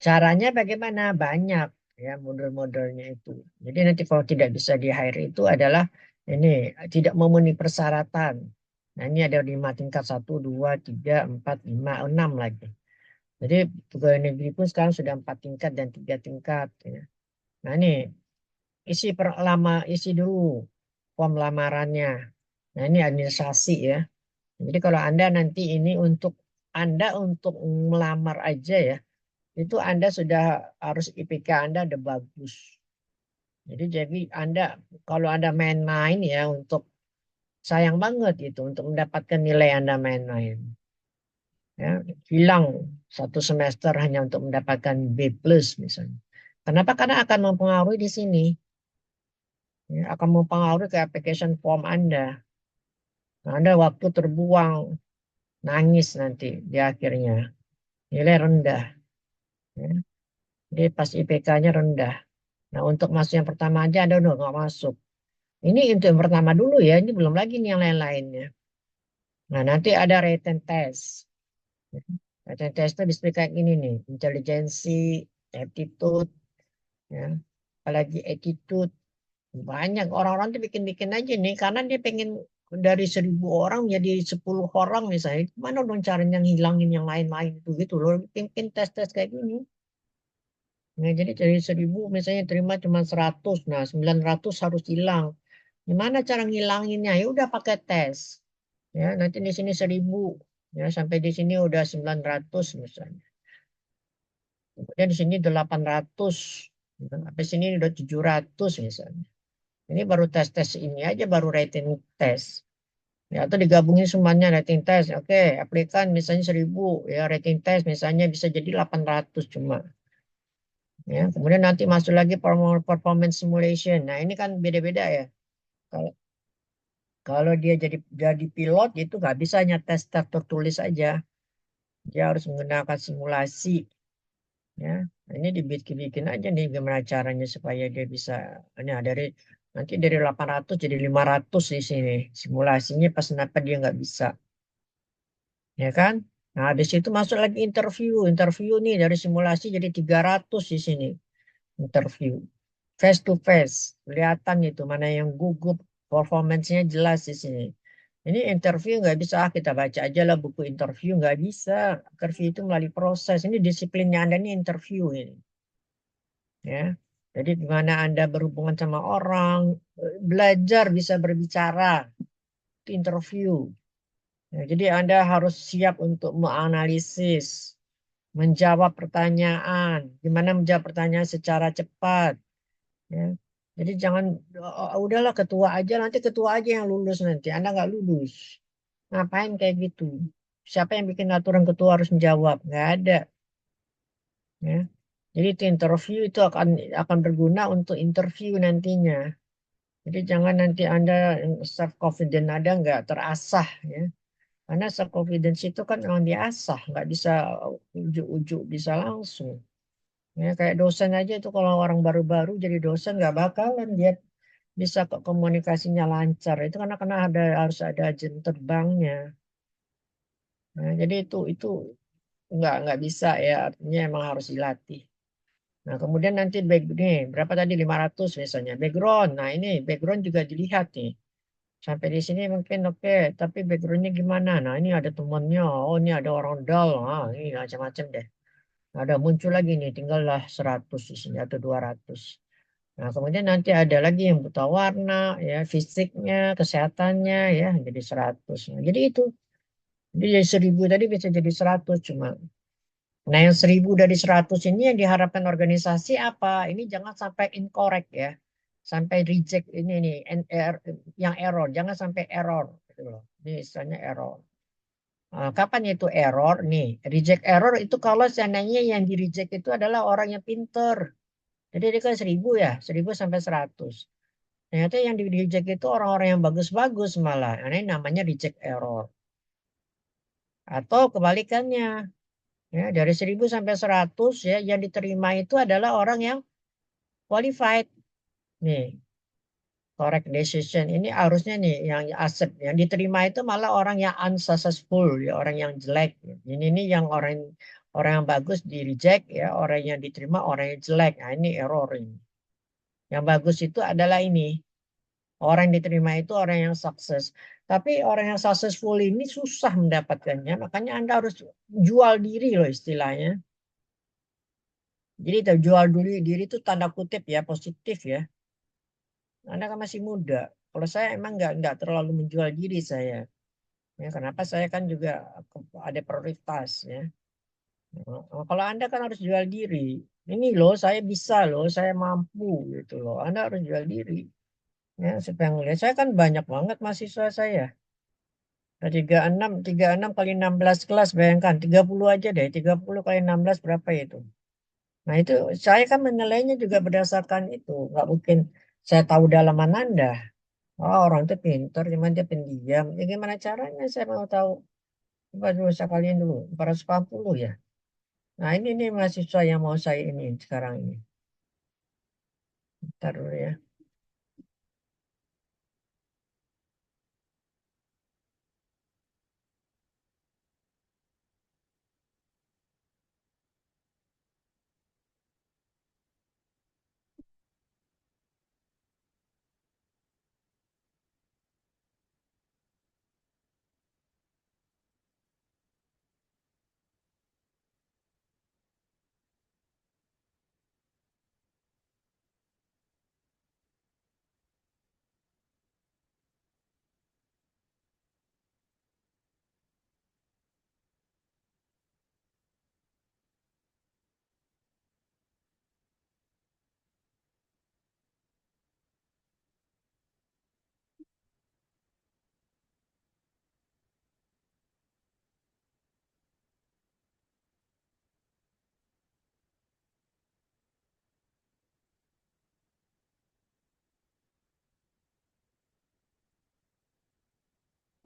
caranya bagaimana? Banyak ya model-modelnya itu. Jadi nanti kalau tidak bisa di hire itu adalah ini tidak memenuhi persyaratan. Nah, ini ada 5 tingkat, 1, 2, 3, 4, 5, 6 lagi. Jadi pegawai negeri pun sekarang sudah 4 tingkat dan 3 tingkat. Ya. Nah, ini isi dulu form lamarannya. Nah, ini administrasi ya. Jadi kalau Anda nanti ini Anda untuk melamar aja ya, itu Anda sudah harus IPK Anda udah bagus. Jadi Anda kalau Anda main-main ya sayang banget itu untuk mendapatkan nilai Anda main-main. Ya, hilang 1 semester hanya untuk mendapatkan B+ misalnya. Kenapa? Karena akan mempengaruhi di sini. Ya, akan mempengaruhi ke application form Anda. Nah, Anda waktu terbuang, nangis nanti di akhirnya. Nilai rendah. Ya. Jadi pas IPK-nya rendah. Nah, untuk masuk yang pertama aja Anda udah nggak masuk. Ini untuk yang pertama dulu ya, ini belum lagi nih yang lain-lainnya. Nah, nanti ada written test. Written test itu bisa kayak gini nih, intelijensi, aptitude, ya. Apalagi attitude. Banyak orang-orang tuh bikin-bikin aja nih, karena dia pengen dari 1.000 orang jadi 10 orang misalnya. Mana dong caranya ngilangin yang lain-lain itu gitu loh. Bikin tes-tes kayak gini. Nah, jadi dari 1.000 misalnya terima cuma 100, nah 900 harus hilang. Gimana cara ngilanginnya? Ya udah pakai tes. Ya, nanti di sini 1.000, ya sampai di sini udah 900 misalnya. Kemudian di sini 800, ya, sampai sini udah 700 misalnya. Ini baru tes-tes ini aja baru rating tes. Ya, atau digabungin semuanya rating tes. Oke, aplikan misalnya 1.000, ya rating tes misalnya bisa jadi 800 cuma. Ya, kemudian nanti masuk lagi performance simulation. Nah, ini kan beda-beda ya. Kalau kalau dia jadi pilot itu nggak bisa hanya tes tertulis aja. Dia harus menggunakan simulasi. Ya, nah, ini dibikin aja nih gimana caranya supaya dia bisa. Nah, nanti dari 800 jadi 500 di sini. Simulasinya pas kenapa dia nggak bisa. Ya kan? Nah, di situ masuk lagi interview. Interview nih dari simulasi jadi 300 di sini. Interview. Face to face. Kelihatan itu mana yang gugup. Performance-nya jelas di sini. Ini interview nggak bisa, kita baca aja lah buku interview. Nggak bisa. Interview itu melalui proses. Ini disiplinnya Anda ini interview ini. Ya. Jadi gimana Anda berhubungan sama orang. Belajar bisa berbicara. Itu interview. Ya, jadi Anda harus siap untuk menganalisis, menjawab pertanyaan, gimana menjawab pertanyaan secara cepat. Ya. Jadi jangan, udahlah ketua aja, nanti ketua aja yang lulus nanti, Anda nggak lulus. Ngapain kayak gitu? Siapa yang bikin aturan ketua harus menjawab? Nggak ada. Ya. Jadi itu interview itu akan berguna untuk interview nantinya. Jadi jangan nanti Anda self confident Anda nggak terasah ya. Karena self confidence itu kan memang diasah, nggak bisa ujuk-ujuk bisa langsung. Ya, kayak dosen aja itu kalau orang baru-baru jadi dosen nggak bakalan dia bisa kok komunikasinya lancar. Itu karena harus ada jam terbangnya. Nah, jadi itu nggak bisa ya, artinya emang harus dilatih. Nah, kemudian nanti nih, berapa tadi 500 misalnya background. Nah, ini background juga dilihat nih. Sampai di sini mungkin oke, tapi backgroundnya gimana? Nah, ini ada temannya. Oh, ini ada orang dull. Ah, ini macam-macam deh. Ada muncul lagi nih, tinggallah 100 di sini atau 200. Nah, kemudian nanti ada lagi yang buta warna, ya, fisiknya, kesehatannya, ya, jadi 100. Nah, jadi itu. Jadi dari 1000 tadi bisa jadi 100 cuma. Nah, yang 1000 dari 100 ini yang diharapkan organisasi apa? Ini jangan sampai incorrect ya. Sampai reject ini nih, yang error. Jangan sampai error. Gitu loh. Ini istilahnya error. Kapan itu error? Nih, reject error itu kalau seandainya yang di reject itu adalah orang yang pinter. Jadi dia kan 1000 ya, 1000 sampai 100. Ternyata yang di reject itu orang-orang yang bagus-bagus malah. Nah, ini namanya reject error. Atau kebalikannya. Ya, dari 1000 sampai 100 ya yang diterima itu adalah orang yang qualified. Nih, correct decision ini harusnya nih yang accept. Yang diterima itu malah orang yang unsuccessful, ya, orang yang jelek. Ini yang orang orang yang bagus di reject ya, orang yang diterima orang yang jelek. Nah, ini error ini. Yang bagus itu adalah ini. Orang yang diterima itu orang yang sukses. Tapi orang yang successful ini susah mendapatkannya, makanya Anda harus jual diri loh istilahnya. Jadi jual diri itu tanda kutip ya, positif ya. Anda kan masih muda. Kalau saya emang nggak terlalu menjual diri saya. Ya, kenapa saya kan juga ada prioritas ya. Kalau Anda kan harus jual diri. Ini loh, saya bisa loh, saya mampu gitu loh. Anda harus jual diri. Ya, supaya ngelihat saya kan banyak banget mahasiswa saya. 36 kali 16 kelas, bayangkan 30 aja deh, 30 kali 16 berapa itu? Nah, itu saya kan menilainya juga berdasarkan itu. Nggak mungkin saya tahu dalaman Anda. Oh, orang itu pintar, cuman dia pendiam. Ya, gimana caranya saya mau tahu? Coba dulu saya kalian dulu, 440 ya. Nah, ini nih mahasiswa yang mau saya ini sekarang ini. Bentar dulu ya.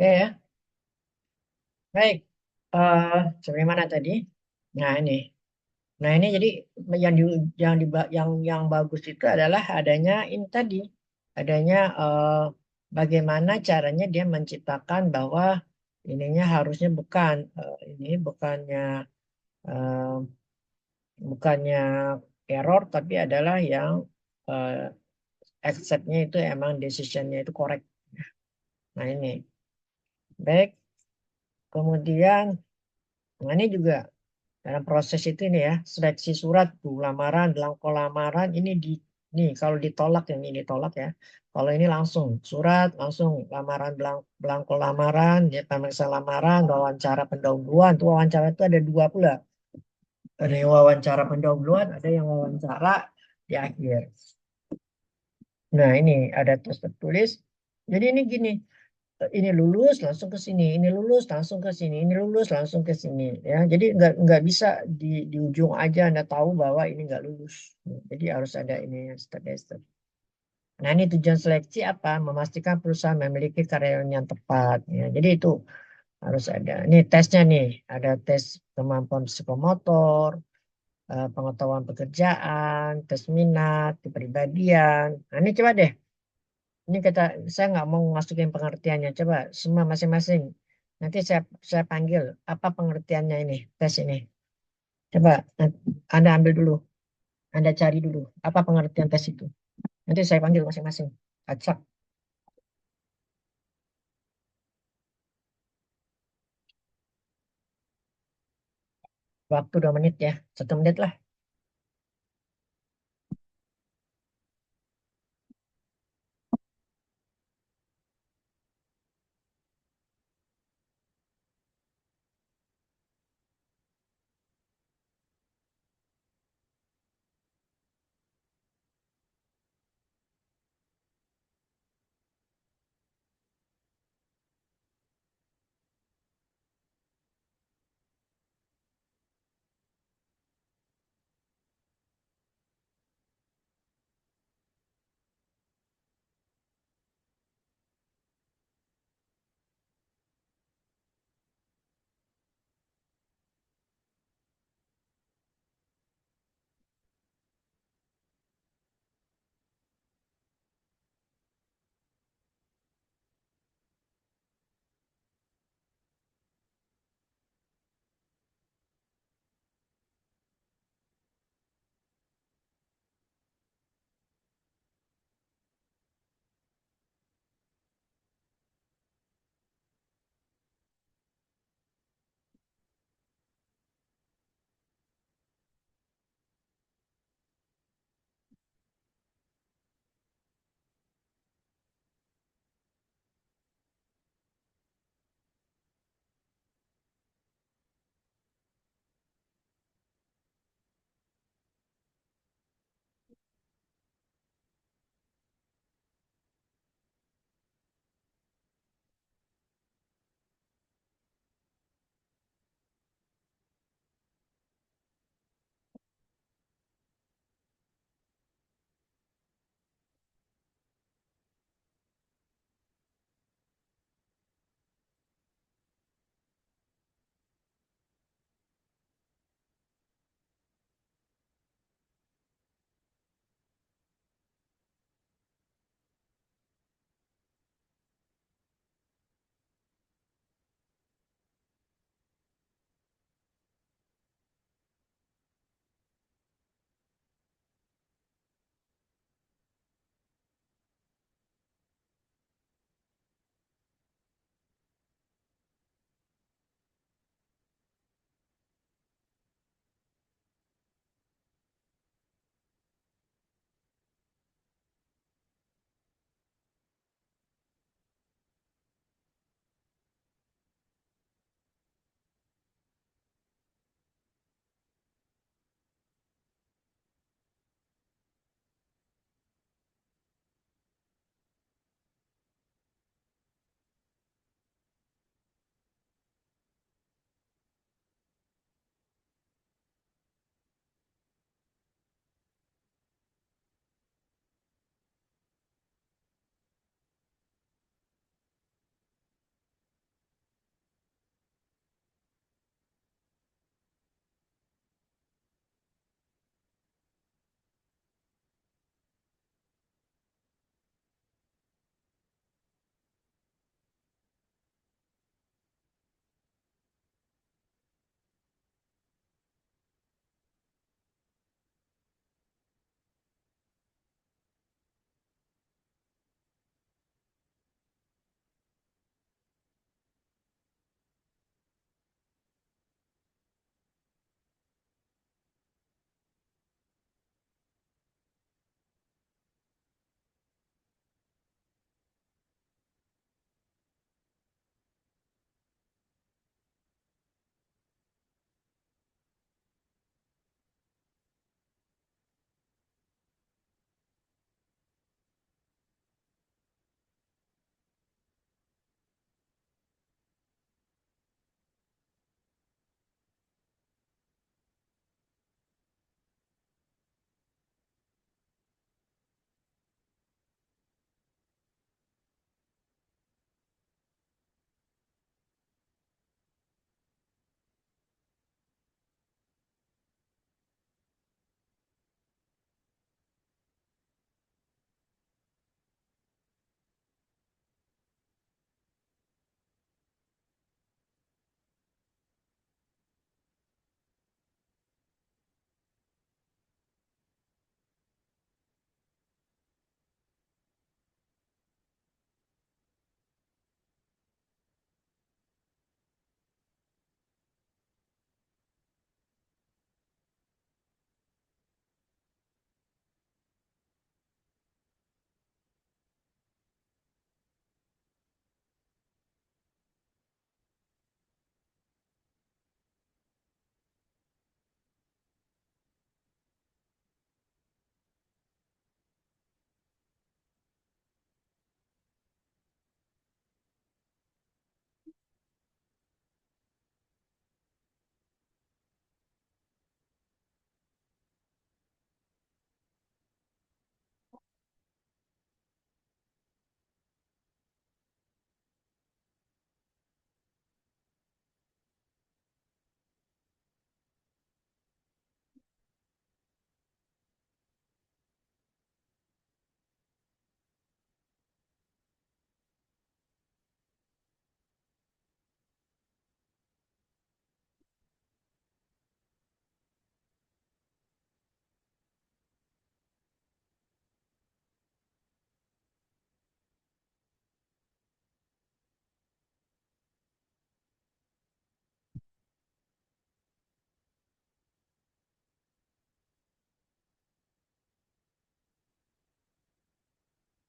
Oke ya, baik. Sampai mana tadi? Nah, ini. Nah, ini jadi yang di, yang bagus itu adalah adanya ini tadi, adanya bagaimana caranya dia menciptakan bahwa ininya harusnya bukan ini eh, bukannya error tapi adalah yang eh, accept-nya itu emang decision-nya itu correct. Nah, ini baik. Kemudian, nah ini juga dalam proses itu ini ya, seleksi surat, lamaran, belangko lamaran, ini nih kalau ditolak yang ini ditolak ya. Kalau ini langsung surat, langsung lamaran, belangko lamaran, ya, pemeriksaan lamaran, wawancara pendahuluan. Tuh wawancara itu ada dua pula. Ada yang wawancara pendahuluan, ada yang wawancara di akhir. Nah, ini ada tes tertulis. Jadi ini gini, ini lulus langsung ke sini, ini lulus langsung ke sini, ini lulus langsung ke sini ya. Jadi nggak bisa di ujung aja Anda tahu bahwa ini nggak lulus. Jadi harus ada ini step by step. Nah, ini tujuan seleksi apa? Memastikan perusahaan memiliki karyawan yang tepat ya. Jadi itu harus ada. Ini tesnya nih, ada tes kemampuan psikomotor, pengetahuan pekerjaan, tes minat, kepribadian. Nah, ini coba deh. Ini saya nggak mau masukin pengertiannya. Coba semua masing-masing Nanti saya panggil apa pengertiannya ini tes ini. Coba Anda ambil dulu, Anda cari dulu apa pengertian tes itu. Nanti saya panggil masing-masing. Acak. Waktu 2 menit ya, 1 menit lah.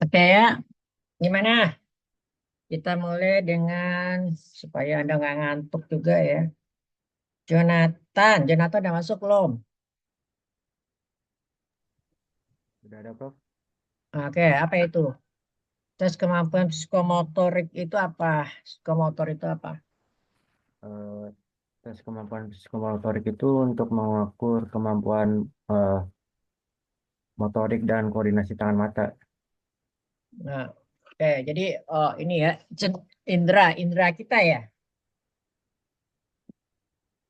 Oke ya, gimana? Kita mulai dengan supaya Anda nggak ngantuk juga ya. Jonathan udah masuk belum? Sudah ada, Prof. Oke, apa itu? Tes kemampuan psikomotorik itu apa? Psikomotor itu apa? Eh, Tes kemampuan psikomotorik itu untuk mengukur kemampuan eh, motorik dan koordinasi tangan mata. Nah, oke, jadi ini ya, indra kita ya,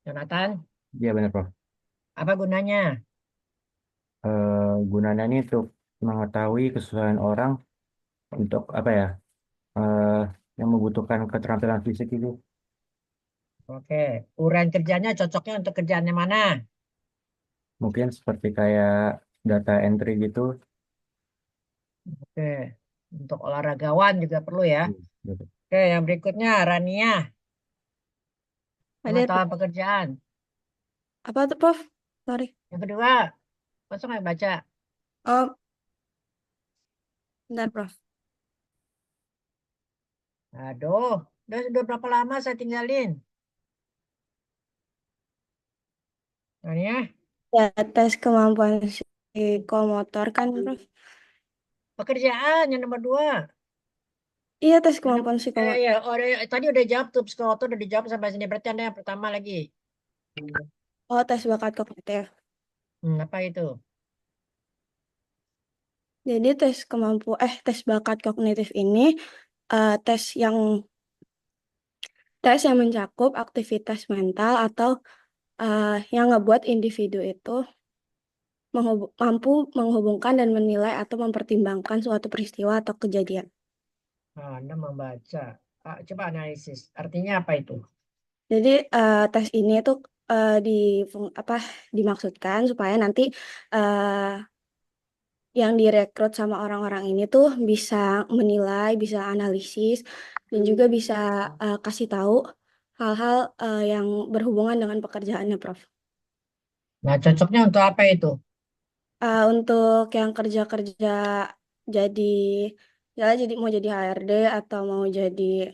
Jonathan. Iya benar, Prof. Apa gunanya? Gunanya ini untuk mengetahui kesesuaian orang untuk apa ya? eh, yang membutuhkan keterampilan fisik itu. Oke, uraian kerjanya cocoknya untuk kerjaan yang mana? Mungkin seperti kayak data entry gitu. Oke, untuk olahragawan juga perlu ya. Gitu. Oke, yang berikutnya Rania, Ada pengetahuan pekerjaan. apa tuh, Prof? Sorry. Yang kedua, langsung nggak baca. Oh, bentar, Prof. Aduh, udah berapa lama saya tinggalin? Rania, Ya, tes kemampuan psikomotor kan, Prof? pekerjaan yang nomor dua. Iya, tes Yang nom- kemampuan psikomotor. ya, tadi udah jawab tuh psikomotor udah dijawab sampai sini. Berarti Anda yang pertama lagi. Oh, tes bakat kognitif. Apa itu? Jadi tes bakat kognitif ini tes yang mencakup aktivitas mental atau yang ngebuat individu itu mampu menghubungkan dan menilai atau mempertimbangkan suatu peristiwa atau kejadian. Anda membaca. Coba analisis. Artinya apa itu? Jadi tes ini tuh di apa dimaksudkan supaya nanti eh, yang direkrut sama orang-orang ini tuh bisa menilai, bisa analisis, dan juga bisa kasih tahu hal-hal yang berhubungan dengan pekerjaannya, Prof. Nah, cocoknya untuk apa itu? Untuk yang kerja-kerja jadi ya jadi mau jadi HRD atau mau jadi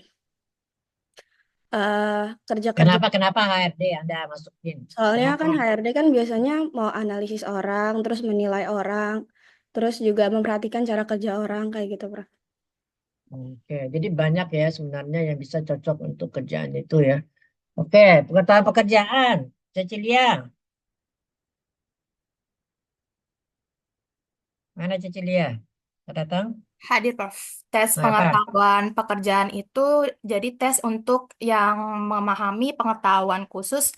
kerja-kerja. Kenapa HRD Anda masukin? Soalnya Kenapa? kan HRD kan biasanya mau analisis orang, terus menilai orang, terus juga memperhatikan cara kerja orang kayak gitu, Prof. Oke, jadi banyak ya sebenarnya yang bisa cocok untuk kerjaan itu ya. Oke, pengetahuan pekerjaan. Cecilia, mana Cecilia? Datang? Hadir, Prof. Tes Nah, apa? pengetahuan pekerjaan itu jadi tes untuk yang memahami pengetahuan khusus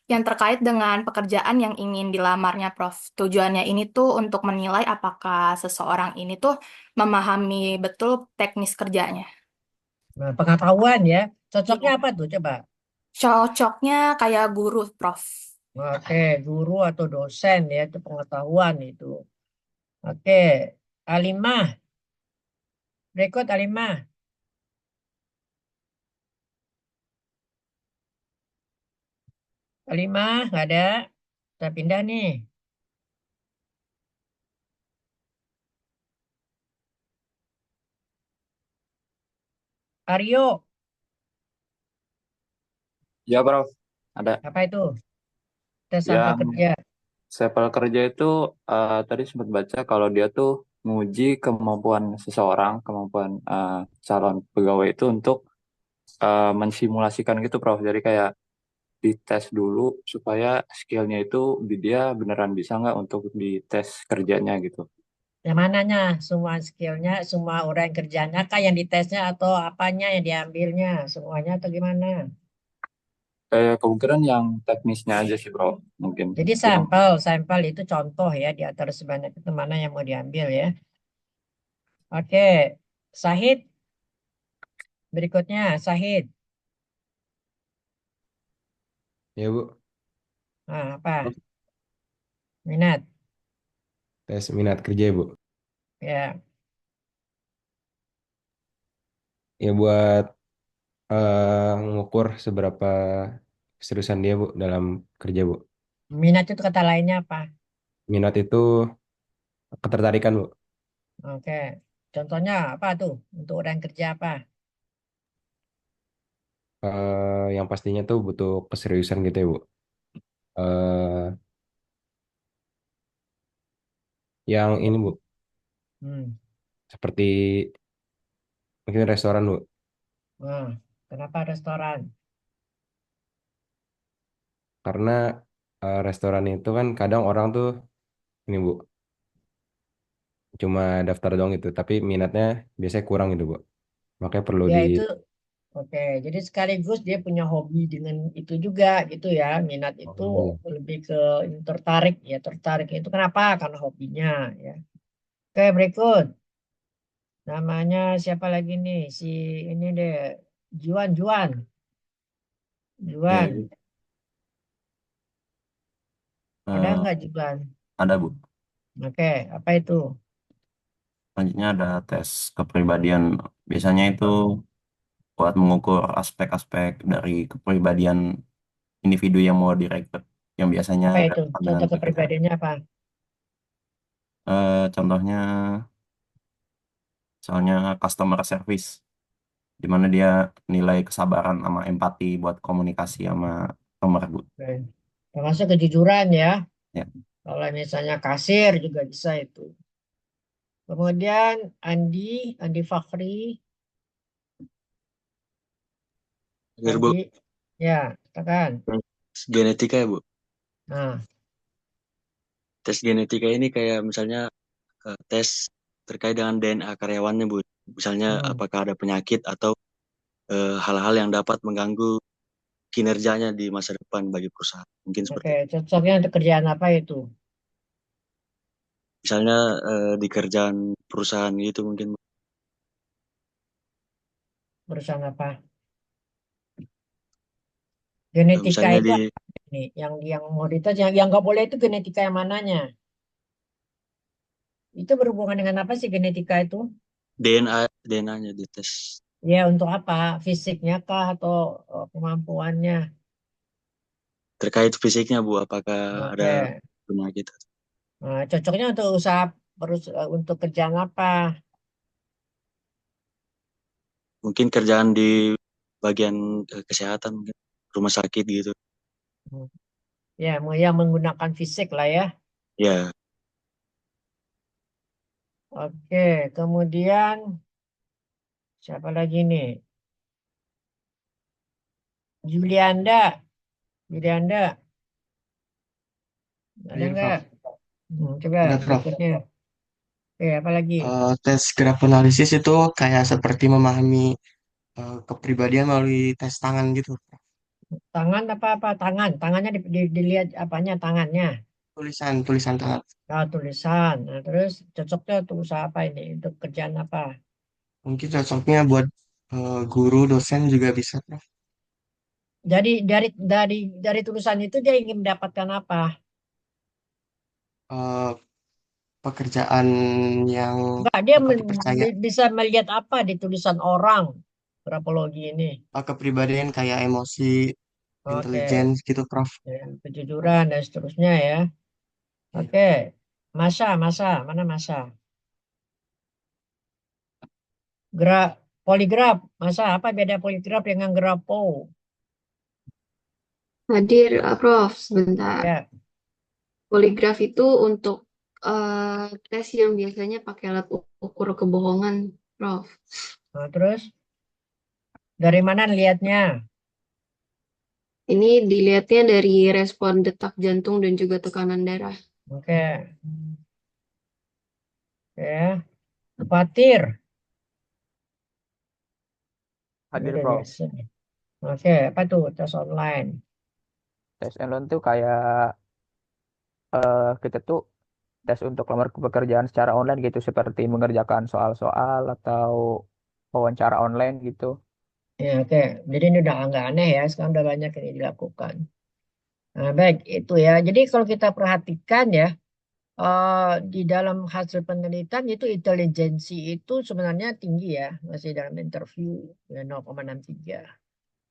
yang terkait dengan pekerjaan yang ingin dilamarnya, Prof. Tujuannya ini tuh untuk menilai apakah seseorang ini tuh memahami betul teknis kerjanya. Nah, pengetahuan ya. Cocoknya Iya. apa tuh? Coba. Cocoknya kayak guru, Prof. Oke, guru atau dosen ya, itu pengetahuan itu. Oke, Alimah. Berikut Alimah. Alimah, nggak ada. Kita pindah nih. Aryo, Ya, Prof. Ada. apa itu? Tes sampel Yang kerja. sampel kerja itu tadi sempat baca kalau dia tuh menguji kemampuan seseorang, kemampuan calon pegawai itu untuk mensimulasikan gitu, Prof. Jadi kayak dites dulu supaya skillnya itu dia beneran bisa nggak untuk dites kerjanya gitu. Yang mananya? Semua skillnya, semua orang kerjanya kah yang ditesnya atau apanya yang diambilnya? Semuanya atau gimana? Kemungkinan yang teknisnya aja sih, Prof. Mungkin. Jadi Yang sampel itu contoh ya di antara sebanyak itu mana yang mau diambil ya. Oke, Sahid berikutnya Sahid. Ya Bu, Nah, apa? Minat. tes minat kerja ya Bu. Ya, Ya buat mengukur seberapa keseriusan dia Bu dalam kerja Bu. minat itu kata lainnya apa? Minat itu ketertarikan Bu. Oke. Contohnya apa tuh? Untuk orang kerja apa? Yang pastinya tuh butuh keseriusan gitu ya, Bu. Eh, yang ini, Bu, Hmm. seperti mungkin restoran, Bu. Nah, kenapa restoran? Karena restoran itu kan kadang orang tuh ini, Bu, cuma daftar doang gitu, tapi minatnya biasanya kurang gitu, Bu. Makanya perlu Ya itu oke. Jadi sekaligus dia punya hobi dengan itu juga gitu ya. Minat itu Oh, lebih ke tertarik ya. Tertarik itu kenapa? Karena hobinya ya. Oke, berikut. Namanya siapa lagi nih? Si ini deh. Juan, Juan. Ya, Juan. jadi Ada eh, nggak Juan? ada Bu. Oke, apa itu? Selanjutnya ada tes kepribadian. Biasanya itu buat mengukur aspek-aspek dari kepribadian individu yang mau direkrut, yang biasanya Apa itu? relevan dengan Contoh pekerjaan. kepribadiannya apa? Contohnya, soalnya customer service, di mana dia nilai kesabaran sama empati buat komunikasi sama customer, Bu. Oke. Termasuk kejujuran ya. Ya, Kalau misalnya kasir juga bisa itu. Kemudian Andi Fakri, Akhir Bu, Andi, ya, katakan. tes genetika ya Bu. Nah, Tes genetika ini kayak misalnya tes terkait dengan DNA karyawannya Bu. Misalnya hmm. apakah ada penyakit atau hal-hal yang dapat mengganggu kinerjanya di masa depan bagi perusahaan. Mungkin seperti Oke, itu. cocoknya untuk kerjaan apa itu? Misalnya di kerjaan perusahaan gitu mungkin Perusahaan apa? Genetika misalnya itu di apa nih? Yang mau dites, yang nggak boleh itu genetika yang mananya? Itu berhubungan dengan apa sih genetika itu? DNA-nya dites. Ya, untuk apa? Fisiknya kah atau kemampuannya? Terkait fisiknya Bu, apakah ada Oke. penyakit? Nah, cocoknya untuk usaha untuk kerjaan apa? Mungkin kerjaan di bagian kesehatan mungkin rumah sakit gitu. Hmm. Ya, yang menggunakan fisik lah ya. Ya, Oke, kemudian siapa lagi nih? Julianda, Julianda, ada Hadir, nggak? Prof. Coba Ada, Prof. berikutnya. Oke, apa lagi? Tes graf analisis itu kayak seperti memahami kepribadian melalui tes tangan gitu. Tangan apa-apa? Tangannya dilihat apanya? Tangannya. Tulisan tangan. Nah, tulisan. Nah, terus cocoknya untuk usaha apa ini? Untuk kerjaan apa? Mungkin cocoknya buat guru, dosen juga bisa, Prof. Jadi dari tulisan itu dia ingin mendapatkan apa? Eh, Pekerjaan yang Enggak, dia dapat dipercaya. bisa melihat apa di tulisan orang grafologi ini. Kepribadian kayak emosi, Oke, intelligence gitu, Prof. ya, kejujuran dan seterusnya ya. Iya. Oke, mana Masa? Poligraf, Masa apa beda poligraf dengan grafo? Hadir, Prof, sebentar. Ya, Poligraf itu untuk tes yang biasanya pakai alat ukur kebohongan, Prof. nah, terus dari mana lihatnya? Ini dilihatnya dari respon detak jantung dan juga tekanan darah. Oke, ya, khawatir. Hadir, Udah Prof. biasa. Oke, apa tuh tes online? Tes online tuh kayak kita tuh tes untuk lamar pekerjaan secara online gitu, seperti mengerjakan soal-soal atau wawancara online gitu. Ya, oke. Jadi ini udah nggak aneh ya. Sekarang udah banyak yang dilakukan. Nah, baik itu ya. Jadi kalau kita perhatikan ya, di dalam hasil penelitian itu intelijensi itu sebenarnya tinggi ya, masih dalam interview ya 0,63.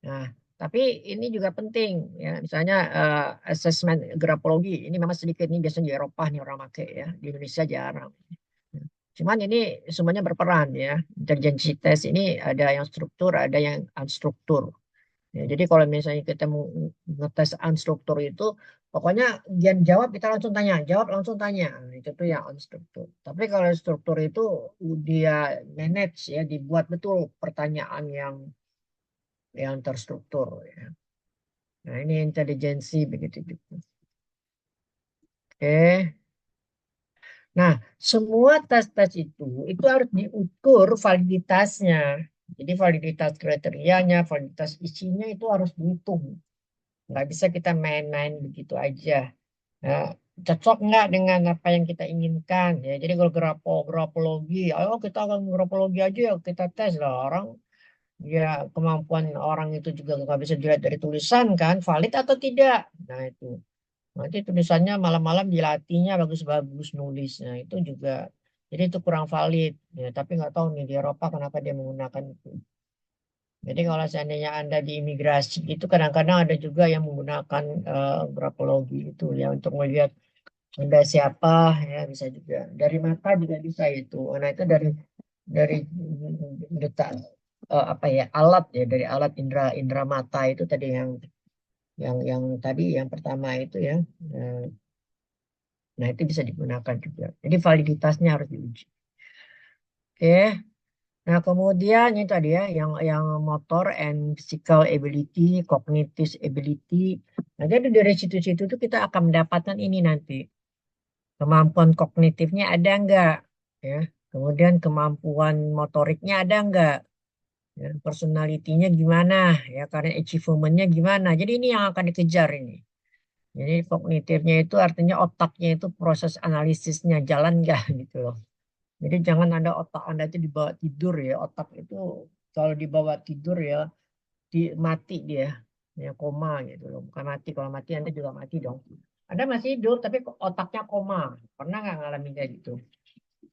Nah, tapi ini juga penting ya. Misalnya asesmen grafologi ini memang sedikit, ini biasanya di Eropa nih orang pakai ya, di Indonesia jarang. Cuman ini semuanya berperan ya. Intelijensi tes ini ada yang struktur, ada yang unstruktur. Ya, jadi kalau misalnya kita mau ngetes unstruktur itu, pokoknya dia jawab kita langsung tanya, jawab langsung tanya. Nah, itu tuh yang unstruktur. Tapi kalau struktur itu dia manage ya, dibuat betul pertanyaan yang terstruktur ya. Nah, ini intelijensi begitu gitu. Oke. Nah, semua tes-tes itu harus diukur validitasnya. Jadi validitas kriterianya, validitas isinya itu harus dihitung. Nggak bisa kita main-main begitu aja. Nah, cocok nggak dengan apa yang kita inginkan? Ya, jadi kalau grafologi, ayo kita akan grafologi aja ya kita tes lah orang. Ya kemampuan orang itu juga nggak bisa dilihat dari tulisan kan, valid atau tidak. Nah itu. Nanti tulisannya malam-malam dilatihnya bagus-bagus nulisnya itu juga. Jadi itu kurang valid. Ya, tapi nggak tahu nih di Eropa kenapa dia menggunakan itu. Jadi kalau seandainya Anda di imigrasi itu kadang-kadang ada juga yang menggunakan grafologi itu ya untuk melihat Anda siapa ya bisa juga. Dari mata juga bisa itu. Nah itu dari data apa ya alat ya dari alat indera indera mata itu tadi yang tadi yang pertama itu ya. Eh, Nah, itu bisa digunakan juga. Jadi validitasnya harus diuji. Oke. Nah, kemudian itu tadi ya yang motor and physical ability, cognitive ability. Nah, jadi dari situ-situ tuh kita akan mendapatkan ini nanti. Kemampuan kognitifnya ada enggak? Ya. Kemudian kemampuan motoriknya ada enggak? Ya, personalitinya gimana? Ya, karena achievementnya gimana? Jadi ini yang akan dikejar ini. Jadi kognitifnya itu artinya otaknya itu proses analisisnya jalan enggak gitu loh. Jadi jangan ada otak Anda itu dibawa tidur ya. Otak itu kalau dibawa tidur ya mati dia. Ya koma gitu loh. Bukan mati. Kalau mati Anda juga mati dong. Anda masih hidup tapi otaknya koma. Pernah nggak ngalamin kayak gitu?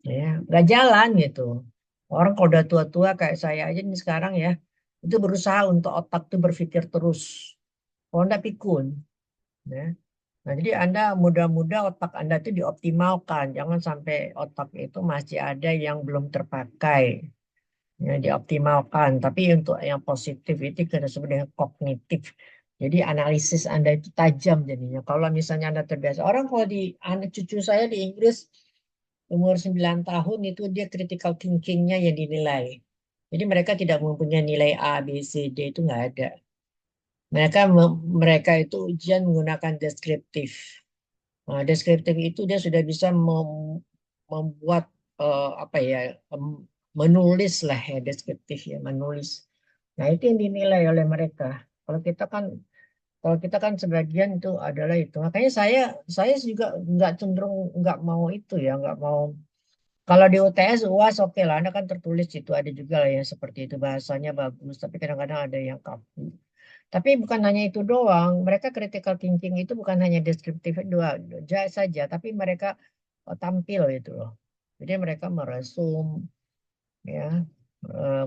Ya, nggak jalan gitu. Orang kalau udah tua-tua kayak saya aja nih sekarang ya, itu berusaha untuk otak tuh berpikir terus. Kalau Anda pikun. Ya. Nah, jadi Anda mudah-mudah otak Anda itu dioptimalkan. Jangan sampai otak itu masih ada yang belum terpakai. Ya, dioptimalkan. Tapi untuk yang positif itu kita sebut dengan kognitif. Jadi analisis Anda itu tajam jadinya. Kalau misalnya Anda terbiasa. Orang kalau anak cucu saya di Inggris umur 9 tahun itu dia critical thinking-nya yang dinilai. Jadi mereka tidak mempunyai nilai A, B, C, D itu nggak ada. Mereka itu ujian menggunakan deskriptif. Nah, deskriptif itu dia sudah bisa membuat apa ya menulis lah ya deskriptif ya menulis. Nah itu yang dinilai oleh mereka. Kalau kita kan kalau kita kan sebagian itu adalah itu. Makanya saya juga nggak cenderung nggak mau itu ya nggak mau. Kalau di UTS UAS oke lah, Anda kan tertulis itu ada juga lah yang seperti itu bahasanya bagus, tapi kadang-kadang ada yang kaku. Tapi bukan hanya itu doang, mereka critical thinking itu bukan hanya deskriptif dua saja, tapi mereka tampil itu loh. Jadi mereka meresum, ya.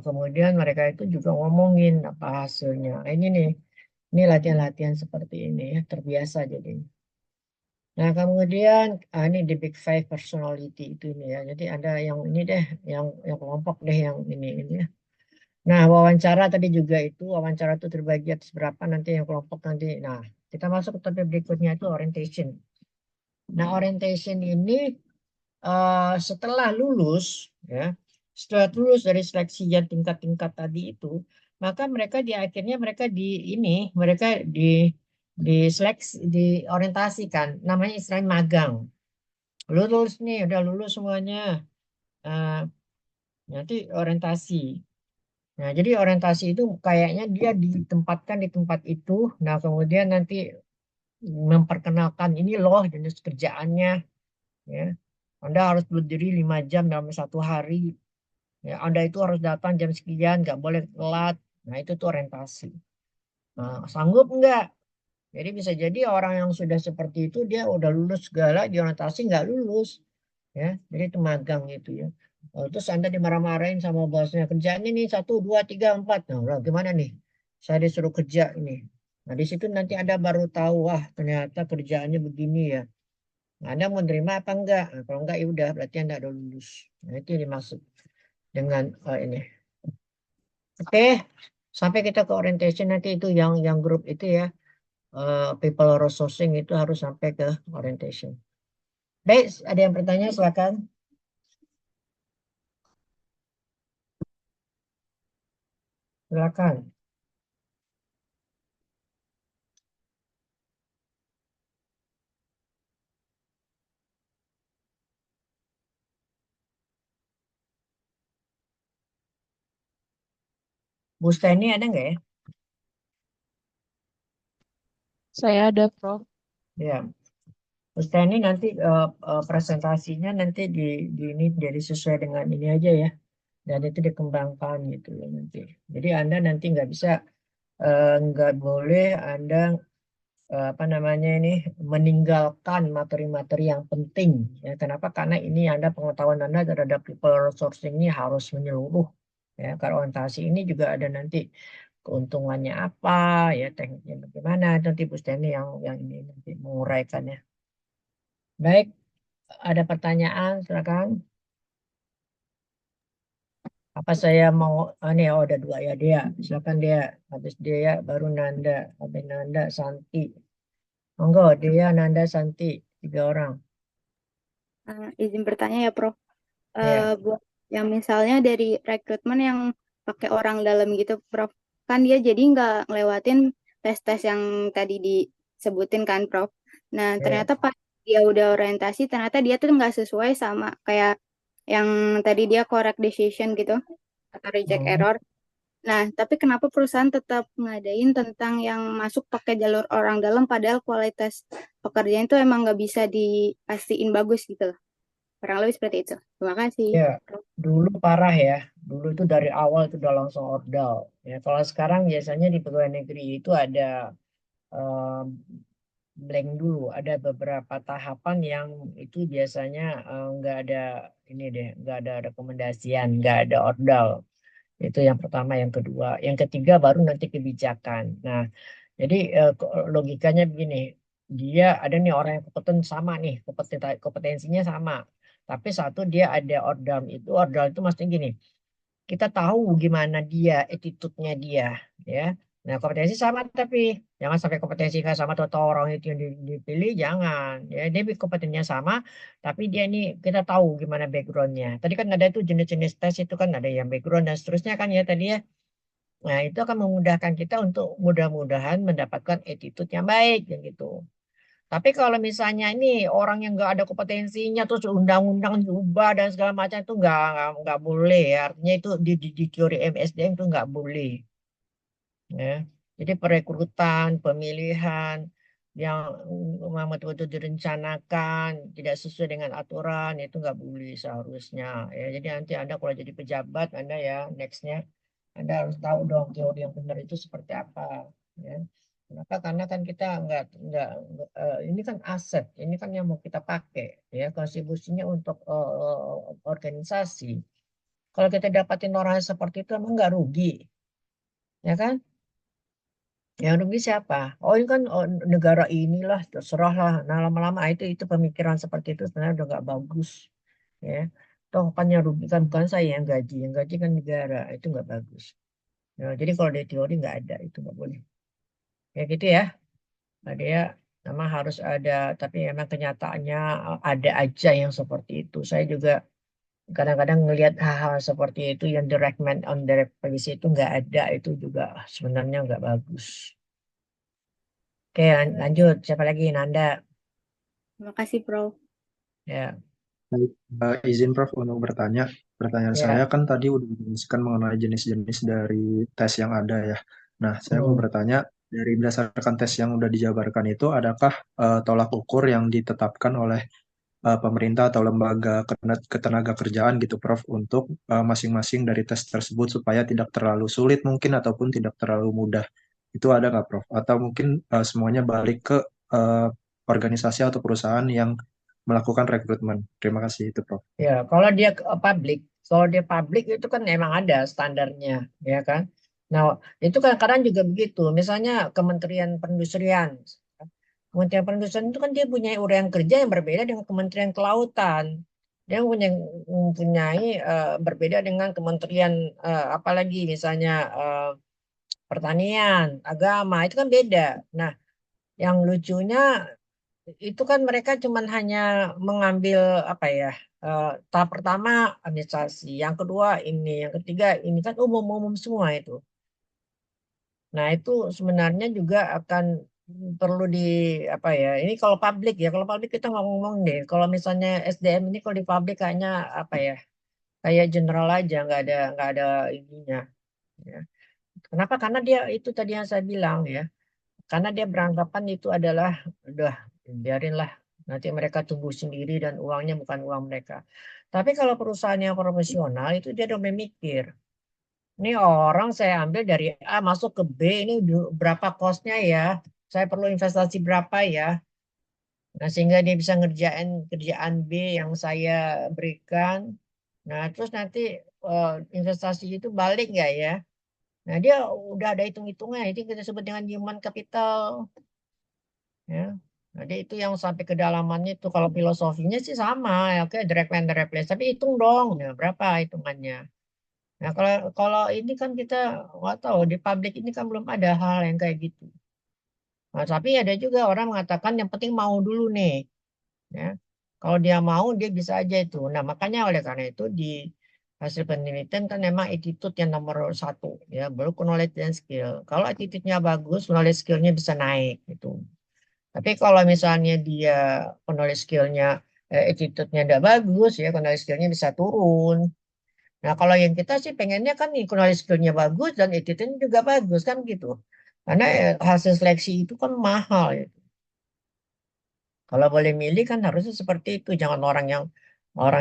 Kemudian mereka itu juga ngomongin apa hasilnya. Ini latihan-latihan seperti ini ya, terbiasa jadi. Nah kemudian ini the big five personality itu ini ya. Jadi ada yang ini deh, yang kelompok deh yang ini ya. Nah, wawancara tadi juga itu, wawancara itu terbagi atas berapa nanti yang kelompok nanti. Nah, kita masuk ke topik berikutnya itu orientation. Nah, orientation ini setelah lulus, ya, setelah lulus dari seleksi yang tingkat-tingkat tadi itu, maka mereka di akhirnya mereka diseleksi, diorientasikan, namanya istilahnya magang. Lulus nih, udah lulus semuanya. Eh, nanti orientasi. Nah, jadi orientasi itu kayaknya dia ditempatkan di tempat itu. Nah, kemudian nanti memperkenalkan ini loh jenis kerjaannya. Ya. Anda harus berdiri 5 jam dalam 1 hari. Ya, Anda itu harus datang jam sekian, nggak boleh telat. Nah, itu tuh orientasi. Nah, sanggup nggak? Jadi bisa jadi orang yang sudah seperti itu dia udah lulus segala, di orientasi nggak lulus. Ya, jadi itu magang gitu ya. Terus Anda dimarah-marahin sama bosnya kerjaan ini 1, 2, 3, 4. Nah, udah gimana nih? Saya disuruh kerja ini. Nah, di situ nanti Anda baru tahu, wah ternyata kerjaannya begini ya. Anda mau nerima apa enggak? Nah, kalau enggak ya udah berarti Anda udah lulus. Nah, itu yang dimaksud dengan ini. Oke, sampai kita ke orientation nanti itu yang grup itu ya, people resourcing itu harus sampai ke orientation. Baik, ada yang bertanya silakan. Silakan. Bu Steni ada nggak ya? Saya ada, Prof. Ya, Bu Steni nanti presentasinya nanti di ini jadi sesuai dengan ini aja ya, dan itu dikembangkan gitu ya nanti. Jadi Anda nanti nggak boleh Anda apa namanya ini meninggalkan materi-materi yang penting ya. Kenapa? Karena ini pengetahuan Anda terhadap people resourcing ini harus menyeluruh ya. Karena orientasi ini juga ada nanti keuntungannya apa ya, tekniknya bagaimana, nanti Bu Steni yang ini nanti menguraikannya. Baik, ada pertanyaan silakan. Apa saya mau ini ada dua ya, dia silakan, dia habis dia baru Nanda, habis Nanda Santi, monggo dia Nanda Santi, 3 orang Izin bertanya ya, Prof. ya. Buat yang misalnya dari rekrutmen yang pakai orang dalam gitu, Prof. Kan dia jadi nggak ngelewatin tes-tes yang tadi disebutin kan, Prof. Nah, Ya. ternyata pas dia udah orientasi, ternyata dia tuh nggak sesuai sama kayak yang tadi dia correct decision gitu, atau reject error. Nah, tapi kenapa perusahaan tetap ngadain tentang yang masuk pakai jalur orang dalam, padahal kualitas pekerjaan itu emang nggak bisa dipastiin bagus gitu loh. Kurang lebih seperti itu. Terima kasih. Ya, dulu parah ya. Dulu itu dari awal itu udah langsung ordal. Ya, kalau sekarang biasanya di pegawai negeri itu ada eh, blank dulu. Ada beberapa tahapan yang itu biasanya nggak ada ini deh, nggak ada rekomendasian, nggak ada ordal. Itu yang pertama, yang kedua, yang ketiga baru nanti kebijakan. Nah, jadi logikanya begini, dia ada nih orang yang kompeten sama nih, kompetensinya sama. Tapi satu dia ada ordal itu maksudnya gini, kita tahu gimana dia, attitude-nya dia, ya. Nah, kompetensi sama tapi jangan sampai kompetensi nggak sama atau orang itu yang dipilih, jangan. Ya, dia kompetensinya sama, tapi dia ini kita tahu gimana background-nya. Tadi kan ada tuh jenis-jenis tes itu kan ada yang background dan seterusnya kan ya tadi ya. Nah, itu akan memudahkan kita untuk mudah-mudahan mendapatkan attitude yang baik yang gitu. Tapi kalau misalnya ini orang yang nggak ada kompetensinya terus undang-undang diubah dan segala macam itu nggak boleh ya. Artinya itu di teori MSDM itu nggak boleh ya. Jadi perekrutan, pemilihan yang memang betul-betul direncanakan tidak sesuai dengan aturan itu nggak boleh seharusnya ya. Jadi nanti Anda kalau jadi pejabat Anda ya nextnya Anda harus tahu dong teori yang benar itu seperti apa ya. Kenapa? Karena kan kita ini kan aset, ini kan yang mau kita pakai ya, kontribusinya untuk organisasi. Kalau kita dapatin orang seperti itu emang nggak rugi, ya kan? Yang rugi siapa? Oh ini kan negara inilah, terserah lah. Nah lama-lama itu pemikiran seperti itu sebenarnya udah nggak bagus, ya. Toh kan yang rugi kan bukan saya yang gaji kan negara, itu nggak bagus. Ya, jadi kalau di teori nggak ada, itu nggak boleh. Ya gitu ya. Ada ya, memang harus ada, tapi memang kenyataannya ada aja yang seperti itu. Saya juga kadang-kadang ngelihat hal-hal seperti itu yang direct man on direct policy itu nggak ada, itu juga sebenarnya nggak bagus. Oke, lanjut. Siapa lagi? Nanda. Terima kasih, Prof. Ya, Baik, izin Prof untuk bertanya. Pertanyaan saya ya. kan tadi udah dijelaskan mengenai jenis-jenis dari tes yang ada ya. Nah, saya mau bertanya, dari berdasarkan tes yang udah dijabarkan itu, adakah tolak ukur yang ditetapkan oleh pemerintah atau lembaga ketenaga kerjaan gitu, Prof, untuk masing-masing dari tes tersebut supaya tidak terlalu sulit mungkin ataupun tidak terlalu mudah. Itu ada nggak, Prof? Atau mungkin semuanya balik ke organisasi atau perusahaan yang melakukan rekrutmen. Terima kasih itu, Prof. Ya, kalau dia publik itu kan emang ada standarnya, ya kan? Nah, itu kan kadang juga begitu. Misalnya Kementerian Perindustrian Kementerian Perindustrian itu kan dia punya uraian kerja yang berbeda dengan Kementerian Kelautan. Dia mempunyai berbeda dengan kementerian apalagi misalnya pertanian, agama, itu kan beda. Nah, yang lucunya itu kan mereka cuman hanya mengambil apa ya, tahap pertama administrasi, yang kedua ini, yang ketiga ini kan umum-umum semua itu. Nah, itu sebenarnya juga akan perlu di apa ya? Ini kalau publik ya, kalau publik kita ngomong deh. Kalau misalnya SDM ini kalau di publik kayaknya apa ya? Kayak general aja, nggak ada ininya. Ya. Kenapa? Karena dia itu tadi yang saya bilang ya. Karena dia beranggapan itu adalah udah biarinlah nanti mereka tumbuh sendiri dan uangnya bukan uang mereka. Tapi kalau perusahaan yang profesional itu dia udah memikir. Ini orang saya ambil dari A masuk ke B, ini berapa kosnya ya? Saya perlu investasi berapa ya? Nah, sehingga dia bisa ngerjain kerjaan B yang saya berikan. Nah, terus nanti investasi itu balik nggak ya? Nah, dia udah ada hitung-hitungnya. Itu kita sebut dengan human capital. Ya. Jadi itu yang sampai kedalamannya itu. Kalau filosofinya sih sama. Ya, oke, direct land, direct place. Tapi hitung dong. Ya, berapa hitungannya? Nah, kalau ini kan kita nggak tahu di publik ini kan belum ada hal yang kayak gitu. Nah, tapi ada juga orang mengatakan yang penting mau dulu nih, ya. Kalau dia mau dia bisa aja itu. Nah, makanya oleh karena itu di hasil penelitian kan memang attitude yang nomor satu, ya, baru knowledge dan skill. Kalau attitude-nya bagus, knowledge skill-nya bisa naik gitu. Tapi kalau misalnya dia knowledge skill-nya, attitude-nya tidak bagus, ya knowledge skill-nya bisa turun. Nah, kalau yang kita sih pengennya kan knowledge skill-nya bagus dan attitude-nya juga bagus kan gitu. Karena hasil seleksi itu kan mahal ya. Kalau boleh milih kan harusnya seperti itu. Jangan orang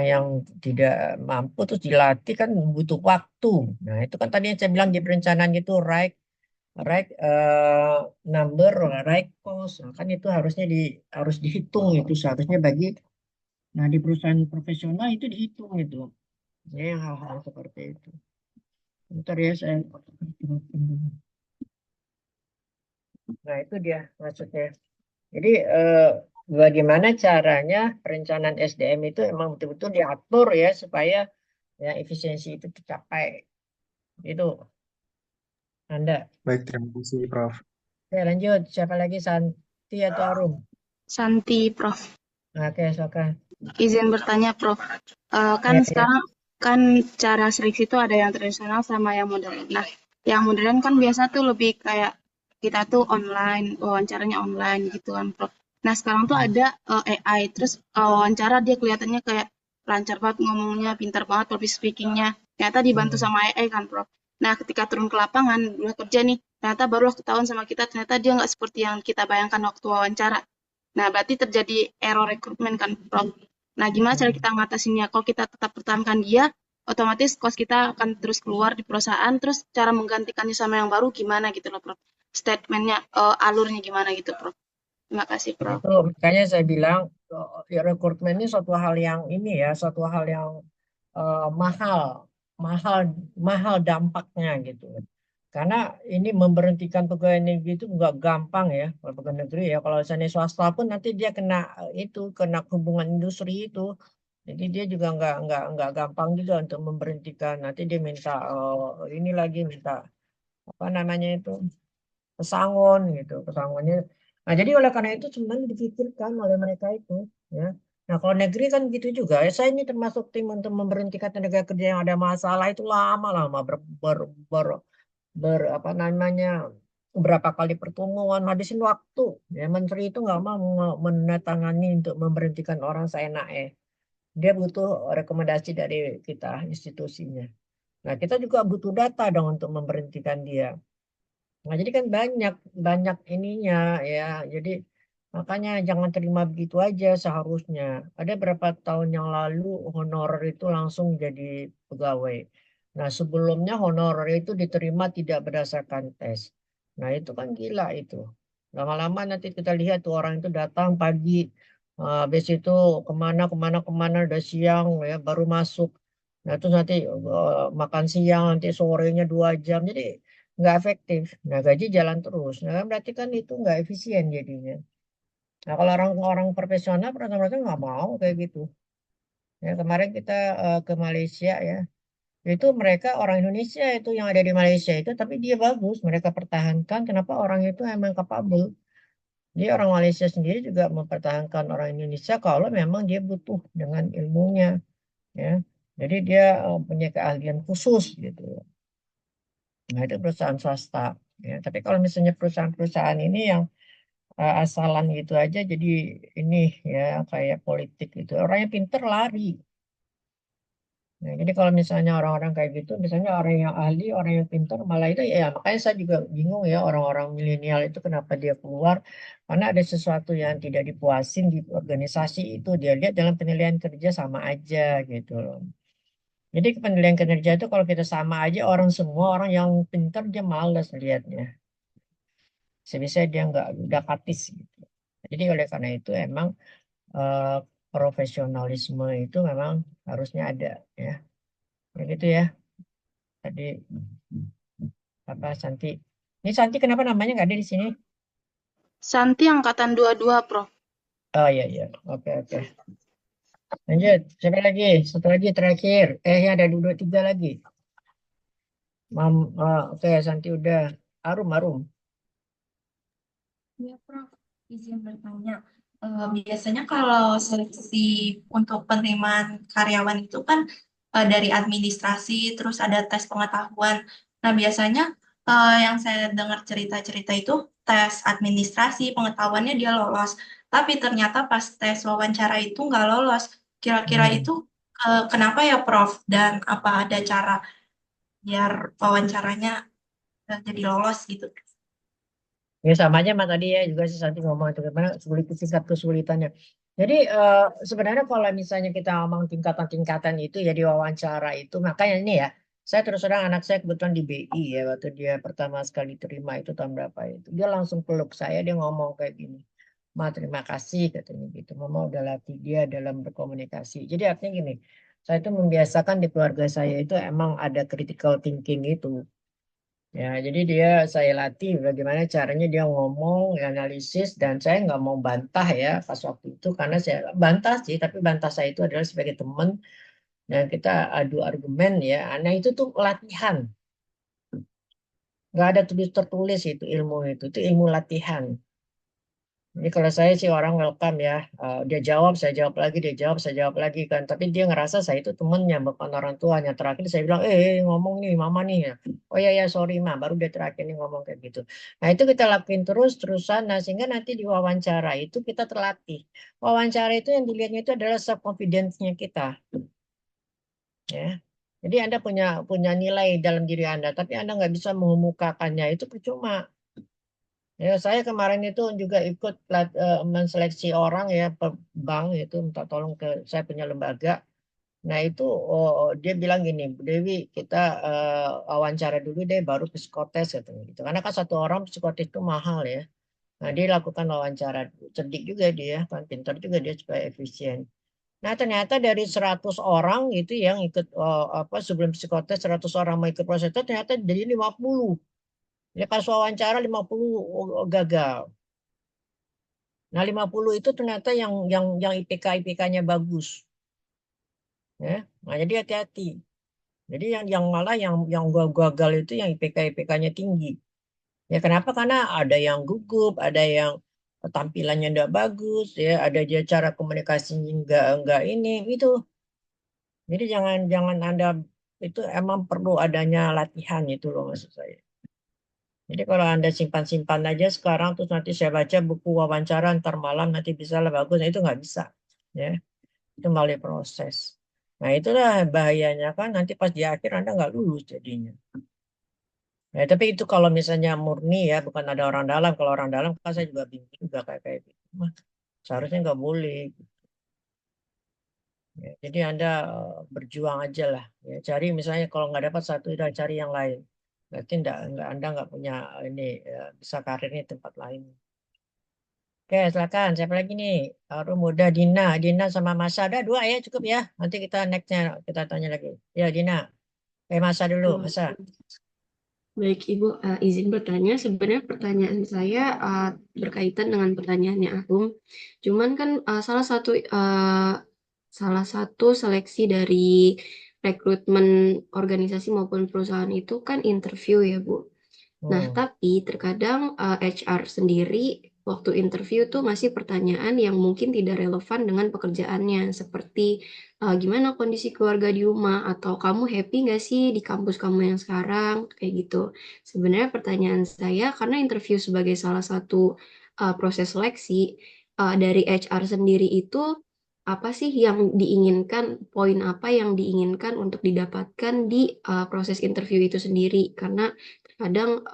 yang tidak mampu terus dilatih kan butuh waktu. Nah, itu kan tadi yang saya bilang di perencanaan itu right right number, right cost. Nah, kan itu harus dihitung itu seharusnya bagi. Nah, di perusahaan profesional itu dihitung itu. Ya, yang hal-hal seperti itu. Bentar ya saya. Nah, itu dia maksudnya. Jadi bagaimana caranya perencanaan SDM itu emang betul-betul diatur ya supaya ya efisiensi itu tercapai. Itu Anda. Baik, terima kasih, Prof. Oke, lanjut. Siapa lagi? Santi atau Arum? Santi, Prof. Oke, silakan. Izin bertanya, Prof. Kan Ya, ya. sekarang kan cara seleksi itu ada yang tradisional sama yang modern. Nah, yang modern kan biasa tuh lebih kayak kita tuh online, wawancaranya online gitu kan, Prof. Nah, sekarang tuh ada AI, terus wawancara dia kelihatannya kayak lancar banget ngomongnya, pintar banget public speaking-nya. Ternyata dibantu sama AI kan, Prof. Nah, ketika turun ke lapangan, udah kerja nih, ternyata barulah ketahuan sama kita, ternyata dia nggak seperti yang kita bayangkan waktu wawancara. Nah, berarti terjadi error rekrutmen kan, Prof. Nah, gimana cara kita ngatasinnya? Kalau kita tetap pertahankan dia, otomatis cost kita akan terus keluar di perusahaan, terus cara menggantikannya sama yang baru gimana gitu loh, Prof. Statementnya, alurnya gimana gitu, Prof. Terima kasih, Prof. Itu makanya saya bilang ya, rekrutmen ini suatu hal yang ini ya, suatu hal yang mahal, mahal, mahal dampaknya gitu. Karena ini memberhentikan pegawai negeri itu nggak gampang ya, kalau pegawai negeri ya. Kalau misalnya swasta pun nanti dia kena kena hubungan industri itu. Jadi dia juga nggak gampang juga untuk memberhentikan. Nanti dia minta ini lagi minta apa namanya itu pesangon gitu, pesangonnya. Nah, jadi oleh karena itu sebenarnya dipikirkan oleh mereka itu, ya. Nah, kalau negeri kan gitu juga. Ya, saya ini termasuk tim untuk memberhentikan tenaga kerja yang ada masalah itu lama-lama apa namanya beberapa kali pertemuan habisin waktu. Ya, menteri itu nggak mau menandatangani untuk memberhentikan orang seenaknya. Dia butuh rekomendasi dari kita institusinya. Nah, kita juga butuh data dong untuk memberhentikan dia. Nah, jadi kan banyak banyak ininya ya. Jadi makanya jangan terima begitu aja seharusnya. Ada berapa tahun yang lalu honorer itu langsung jadi pegawai. Nah, sebelumnya honorer itu diterima tidak berdasarkan tes. Nah, itu kan gila itu. Lama-lama nanti kita lihat tuh orang itu datang pagi, habis itu kemana udah siang ya baru masuk. Nah, terus nanti makan siang nanti sorenya 2 jam. Jadi nggak efektif. Nah, gaji jalan terus. Nah, kan berarti kan itu nggak efisien jadinya. Nah, kalau orang-orang profesional, perusahaan-perusahaan nggak mau kayak gitu. Ya, kemarin kita ke Malaysia ya, itu mereka orang Indonesia itu yang ada di Malaysia itu, tapi dia bagus, mereka pertahankan. Kenapa orang itu emang capable? Jadi orang Malaysia sendiri juga mempertahankan orang Indonesia kalau memang dia butuh dengan ilmunya, ya. Jadi dia punya keahlian khusus gitu. Nah, itu perusahaan swasta. Ya. Tapi kalau misalnya perusahaan-perusahaan ini yang asalan gitu aja, jadi ini ya kayak politik gitu. Orang yang pinter lari. Nah, jadi kalau misalnya orang-orang kayak gitu, misalnya orang yang ahli, orang yang pintar, malah itu ya makanya saya juga bingung ya orang-orang milenial itu kenapa dia keluar, karena ada sesuatu yang tidak dipuasin di organisasi itu, dia lihat dalam penilaian kerja sama aja gitu loh. Jadi penilaian kinerja itu kalau kita sama aja orang semua orang yang pintar dia malas lihatnya, sebisa dia nggak udah katis gitu. Jadi oleh karena itu emang eh, profesionalisme itu memang harusnya ada ya. Begitu ya. Tadi apa Santi? Ini Santi kenapa namanya nggak ada di sini? Santi angkatan 22, Prof. Oh iya iya. Oke oke. Lanjut. Siapa lagi? Satu lagi terakhir. Ya ada dua tiga lagi. Oke Santi udah. Arum Arum. Ya, Prof. Izin bertanya. Biasanya kalau seleksi untuk penerimaan karyawan itu kan dari administrasi, terus ada tes pengetahuan. Nah, biasanya yang saya dengar cerita-cerita itu tes administrasi, pengetahuannya dia lolos. Tapi ternyata pas tes wawancara itu nggak lolos. Kira-kira itu kenapa ya, Prof? Dan apa ada cara biar wawancaranya jadi lolos gitu? Ya sama aja sama tadi ya juga si Santi ngomong itu gimana tingkat kesulitannya. Jadi sebenarnya kalau misalnya kita ngomong tingkatan-tingkatan itu ya di wawancara itu makanya ini ya saya terus terang anak saya kebetulan di BI ya waktu dia pertama sekali terima itu tahun berapa itu dia langsung peluk saya dia ngomong kayak gini, Ma terima kasih katanya gitu, Mama udah latih dia dalam berkomunikasi. Jadi artinya gini, saya itu membiasakan di keluarga saya itu emang ada critical thinking itu. Ya, jadi saya latih bagaimana caranya dia ngomong, analisis, dan saya nggak mau bantah ya pas waktu itu karena saya bantah sih, tapi bantah saya itu adalah sebagai teman dan kita adu argumen ya. Nah itu tuh latihan, nggak ada tulis tertulis itu ilmu latihan. Jadi kalau saya sih orang welcome ya, dia jawab, saya jawab lagi, dia jawab, saya jawab lagi kan. Tapi dia ngerasa saya itu temennya, bukan orang tuanya. Terakhir saya bilang, ngomong nih, mama nih ya. Oh ya ya sorry ma, baru dia terakhir nih ngomong kayak gitu. Nah itu kita lakuin terus-terusan, nah sehingga nanti di wawancara itu kita terlatih. Wawancara itu yang dilihatnya itu adalah self confidence-nya kita, ya. Jadi Anda punya nilai dalam diri Anda, tapi Anda nggak bisa mengemukakannya itu percuma. Ya, saya kemarin itu juga ikut menseleksi orang ya bank itu minta tolong ke saya punya lembaga. Nah itu dia bilang gini, Bu Dewi kita wawancara dulu deh baru psikotes katanya gitu. Karena kan satu orang psikotes itu mahal ya. Nah dia lakukan wawancara, cerdik juga dia kan pintar juga dia supaya efisien. Nah ternyata dari 100 orang itu yang ikut sebelum psikotes 100 orang mau ikut proses itu ternyata jadi 50. Ya pas wawancara 50 gagal. Nah, 50 itu ternyata yang IPK-nya bagus. Ya. Nah, jadi hati-hati. Jadi yang malah yang gagal itu yang IPK-nya tinggi. Ya kenapa? Karena ada yang gugup, ada yang tampilannya enggak bagus, ya, ada dia cara komunikasinya enggak ini itu. Jadi jangan Anda itu emang perlu adanya latihan itu loh maksud saya. Jadi kalau Anda simpan-simpan aja sekarang terus nanti saya baca buku wawancara ntar malam nanti bisa lah bagus, nah, itu nggak bisa. Ya, itu melalui proses. Nah itulah bahayanya kan nanti pas di akhir Anda nggak lulus jadinya. Ya, tapi itu kalau misalnya murni ya bukan ada orang dalam. Kalau orang dalam kan saya juga bingung juga kayak gitu. Wah, seharusnya nggak boleh. Ya, jadi Anda berjuang aja lah. Ya, cari misalnya kalau nggak dapat satu udah cari yang lain. Berarti Anda nggak punya ini bisa karirnya di tempat lain. Oke, silakan. Siapa lagi nih? Arum udah Dina, sama Masa. Ada dua ya cukup ya. Nanti kita nextnya kita tanya lagi. Ya Dina. Masa dulu, Masa. Baik, Ibu, izin bertanya. Sebenarnya pertanyaan saya berkaitan dengan pertanyaannya Agung. Cuman kan salah satu seleksi dari rekrutmen organisasi maupun perusahaan itu kan interview ya, Bu. Nah, tapi terkadang HR sendiri waktu interview tuh masih pertanyaan yang mungkin tidak relevan dengan pekerjaannya, seperti gimana kondisi keluarga di rumah, atau kamu happy nggak sih di kampus kamu yang sekarang, kayak gitu. Sebenarnya pertanyaan saya, karena interview sebagai salah satu proses seleksi dari HR sendiri itu, apa sih yang diinginkan, poin apa yang diinginkan untuk didapatkan di proses interview itu sendiri, karena kadang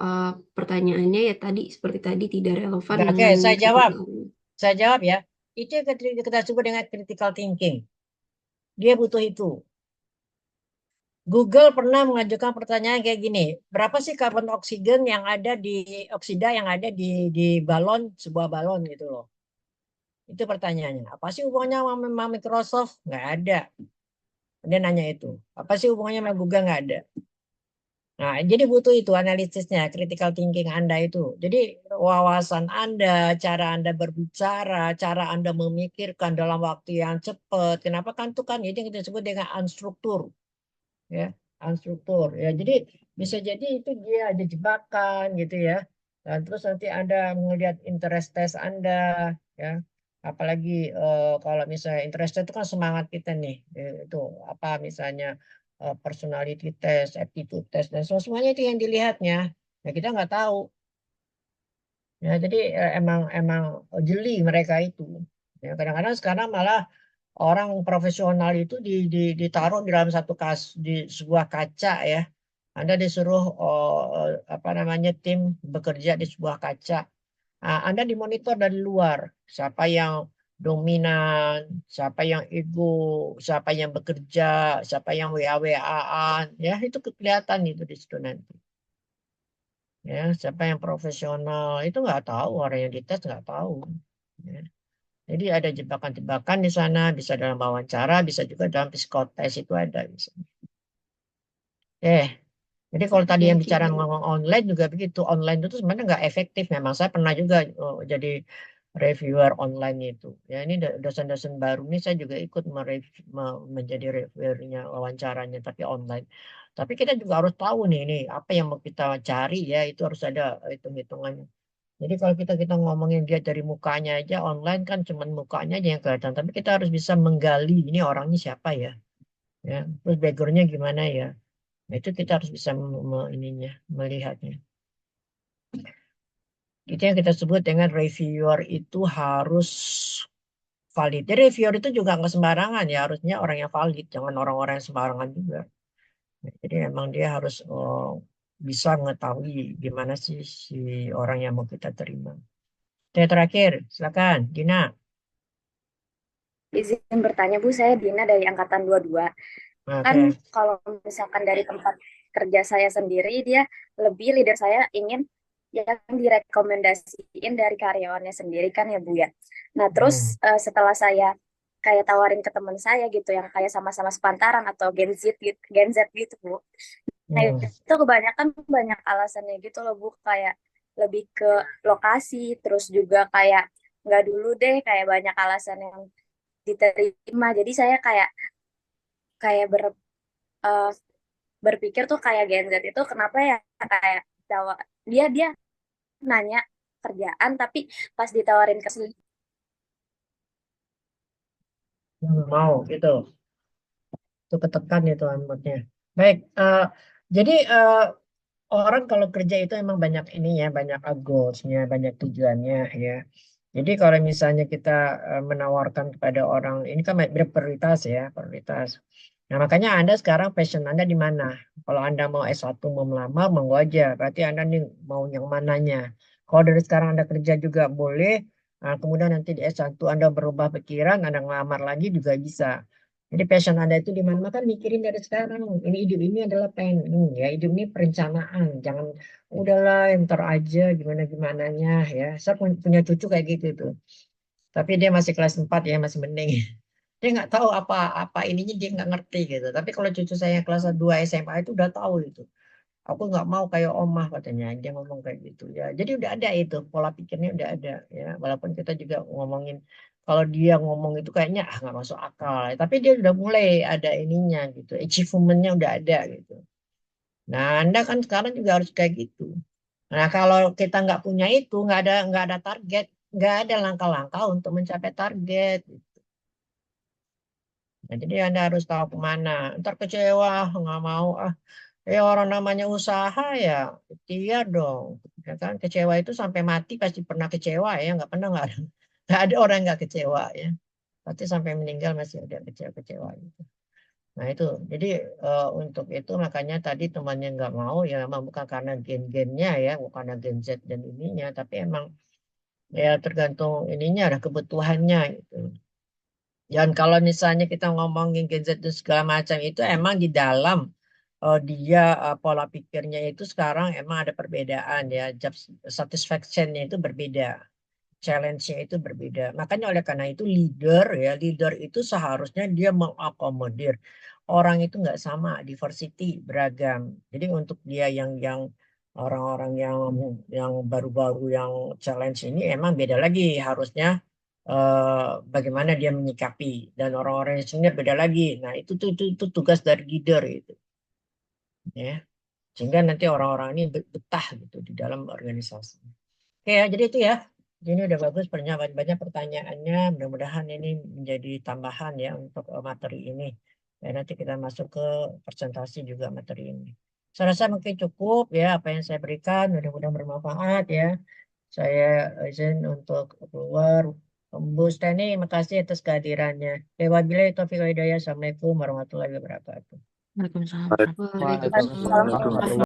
pertanyaannya ya tadi seperti tadi tidak relevan Oke, dengan saya jawab. pekerjaan. Saya jawab ya. Itu yang kita sebut dengan critical thinking. Dia butuh itu. Google pernah mengajukan pertanyaan kayak gini, berapa sih karbon oksigen yang ada di oksida yang ada di balon, sebuah balon gitu loh. Itu pertanyaannya. Apa sih hubungannya sama Microsoft? Nggak ada. Dia nanya itu. Apa sih hubungannya sama Google? Nggak ada. Nah, jadi butuh itu analisisnya, critical thinking Anda itu. Jadi wawasan Anda, cara Anda berbicara, cara Anda memikirkan dalam waktu yang cepat. Kenapa kan itu kan itu yang kita sebut dengan unstruktur. Ya, unstruktur. Ya, jadi bisa jadi itu dia ada jebakan gitu ya. Dan terus nanti Anda melihat interest test Anda ya. Apalagi kalau misalnya interest test itu kan semangat kita nih. Itu apa misalnya personality test, aptitude test dan semuanya itu yang dilihatnya. Ya kita nggak tahu. Ya, jadi emang jeli mereka itu. Ya, kadang-kadang sekarang malah orang profesional itu ditaruh di dalam di sebuah kaca ya. Anda disuruh apa namanya tim bekerja di sebuah kaca. Anda dimonitor dari luar. Siapa yang dominan, siapa yang ego, siapa yang bekerja, siapa yang WA-WA-an, ya itu kelihatan itu di situ nanti. Ya, siapa yang profesional itu nggak tahu, orang yang dites nggak tahu. Ya. Jadi ada jebakan-jebakan di sana, bisa dalam wawancara, bisa juga dalam psikotes itu ada. Bisa. Jadi kalau tadi yang Baik, bicara Ibu. ngomong online juga begitu, online itu sebenarnya nggak efektif. Memang saya pernah juga jadi reviewer online itu. Ya ini dosen-dosen baru ini saya juga ikut menjadi reviewernya, wawancaranya, tapi online. Tapi kita juga harus tahu nih, ini apa yang mau kita cari ya, itu harus ada hitung-hitungannya. Jadi kalau kita ngomongin dia dari mukanya aja, online kan cuma mukanya aja yang kelihatan. Tapi kita harus bisa menggali ini orangnya siapa ya. Ya, terus backgroundnya gimana ya. Nah, itu kita harus bisa melihatnya. Itu yang kita sebut dengan reviewer itu harus valid. Jadi reviewer itu juga nggak sembarangan ya, harusnya orang yang valid, jangan orang-orang yang sembarangan juga. Jadi memang dia harus bisa mengetahui gimana sih si orang yang mau kita terima. Yang terakhir, silakan, Dina. Izin bertanya Bu, saya Dina dari angkatan 22. Kan kalau misalkan dari tempat kerja saya sendiri, dia lebih leader saya ingin yang direkomendasiin dari karyawannya sendiri kan ya Bu ya. Nah terus setelah saya kayak tawarin ke teman saya gitu yang kayak sama-sama sepantaran atau Gen Z gitu Bu. Nah itu kebanyakan banyak alasannya gitu loh Bu, kayak lebih ke lokasi, terus juga kayak nggak dulu deh, kayak banyak alasan yang diterima. Jadi saya kayak kayak berpikir tuh kayak Gen Z itu kenapa ya kayak dia nanya kerjaan tapi pas ditawarin ke sini mau gitu. Itu ketekan itu moodnya. Baik, jadi orang kalau kerja itu emang banyak ini ya, banyak goals-nya, banyak tujuannya ya. Jadi kalau misalnya kita menawarkan kepada orang, ini kan berprioritas ya, prioritas. Nah makanya Anda sekarang passion Anda di mana? Kalau Anda mau S1 mau melamar, monggo aja. Berarti Anda nih mau yang mananya. Kalau dari sekarang Anda kerja juga boleh, kemudian nanti di S1 Anda berubah pikiran, Anda ngelamar lagi juga bisa. Jadi passion Anda itu di mana kan mikirin dari sekarang. Ini hidup ini adalah planning ya, hidup ini perencanaan. Jangan udahlah ntar aja gimana gimananya ya. Saya punya cucu kayak gitu tuh. Tapi dia masih kelas 4 ya, masih mending. Dia nggak tahu apa ininya, dia nggak ngerti gitu. Tapi kalau cucu saya yang kelas 2 SMA itu udah tahu itu. Aku nggak mau kayak omah katanya, dia ngomong kayak gitu ya. Jadi udah ada itu pola pikirnya udah ada ya. Walaupun kita juga ngomongin kalau dia ngomong itu kayaknya nggak masuk akal, tapi dia udah mulai ada ininya gitu, achievementnya udah ada gitu. Nah, Anda kan sekarang juga harus kayak gitu. Nah, kalau kita nggak punya itu, nggak ada target, nggak ada langkah-langkah untuk mencapai target. Nah, jadi Anda harus tahu kemana. Ntar kecewa, nggak mau orang namanya usaha ya ikhtiar dong. Ya kan kecewa itu sampai mati pasti pernah kecewa ya, nggak ada orang yang nggak kecewa ya. Pasti sampai meninggal masih ada kecewa-kecewa gitu. Nah itu, jadi untuk itu makanya tadi temannya nggak mau ya memang bukan karena gen-gennya ya, bukan karena gen Z dan ininya, tapi emang ya tergantung ininya ada kebutuhannya gitu. Dan kalau misalnya kita ngomongin gen Z dan segala macam itu emang di dalam dia pola pikirnya itu sekarang emang ada perbedaan ya, job satisfaction-nya itu berbeda, challenge-nya itu berbeda. Makanya oleh karena itu leader itu seharusnya dia mengakomodir orang itu nggak sama, diversity beragam. Jadi untuk dia yang orang-orang yang baru-baru yang challenge ini emang beda lagi harusnya bagaimana dia menyikapi dan orang-orang yang senior beda lagi. Nah itu tugas dari leader itu ya sehingga nanti orang-orang ini betah gitu di dalam organisasi. Oke ya, jadi itu ya. Ini udah bagus banyak pertanyaannya. Mudah-mudahan ini menjadi tambahan ya untuk materi ini. Dan nanti kita masuk ke presentasi juga materi ini. Saya rasa mungkin cukup ya apa yang saya berikan. Mudah-mudahan bermanfaat ya. Saya izin untuk keluar. Bu Steni, makasih atas kehadirannya. Wabillahi taufiq wal hidayah. Assalamualaikum warahmatullahi wabarakatuh. Waalaikumsalam. Waalaikumsalam.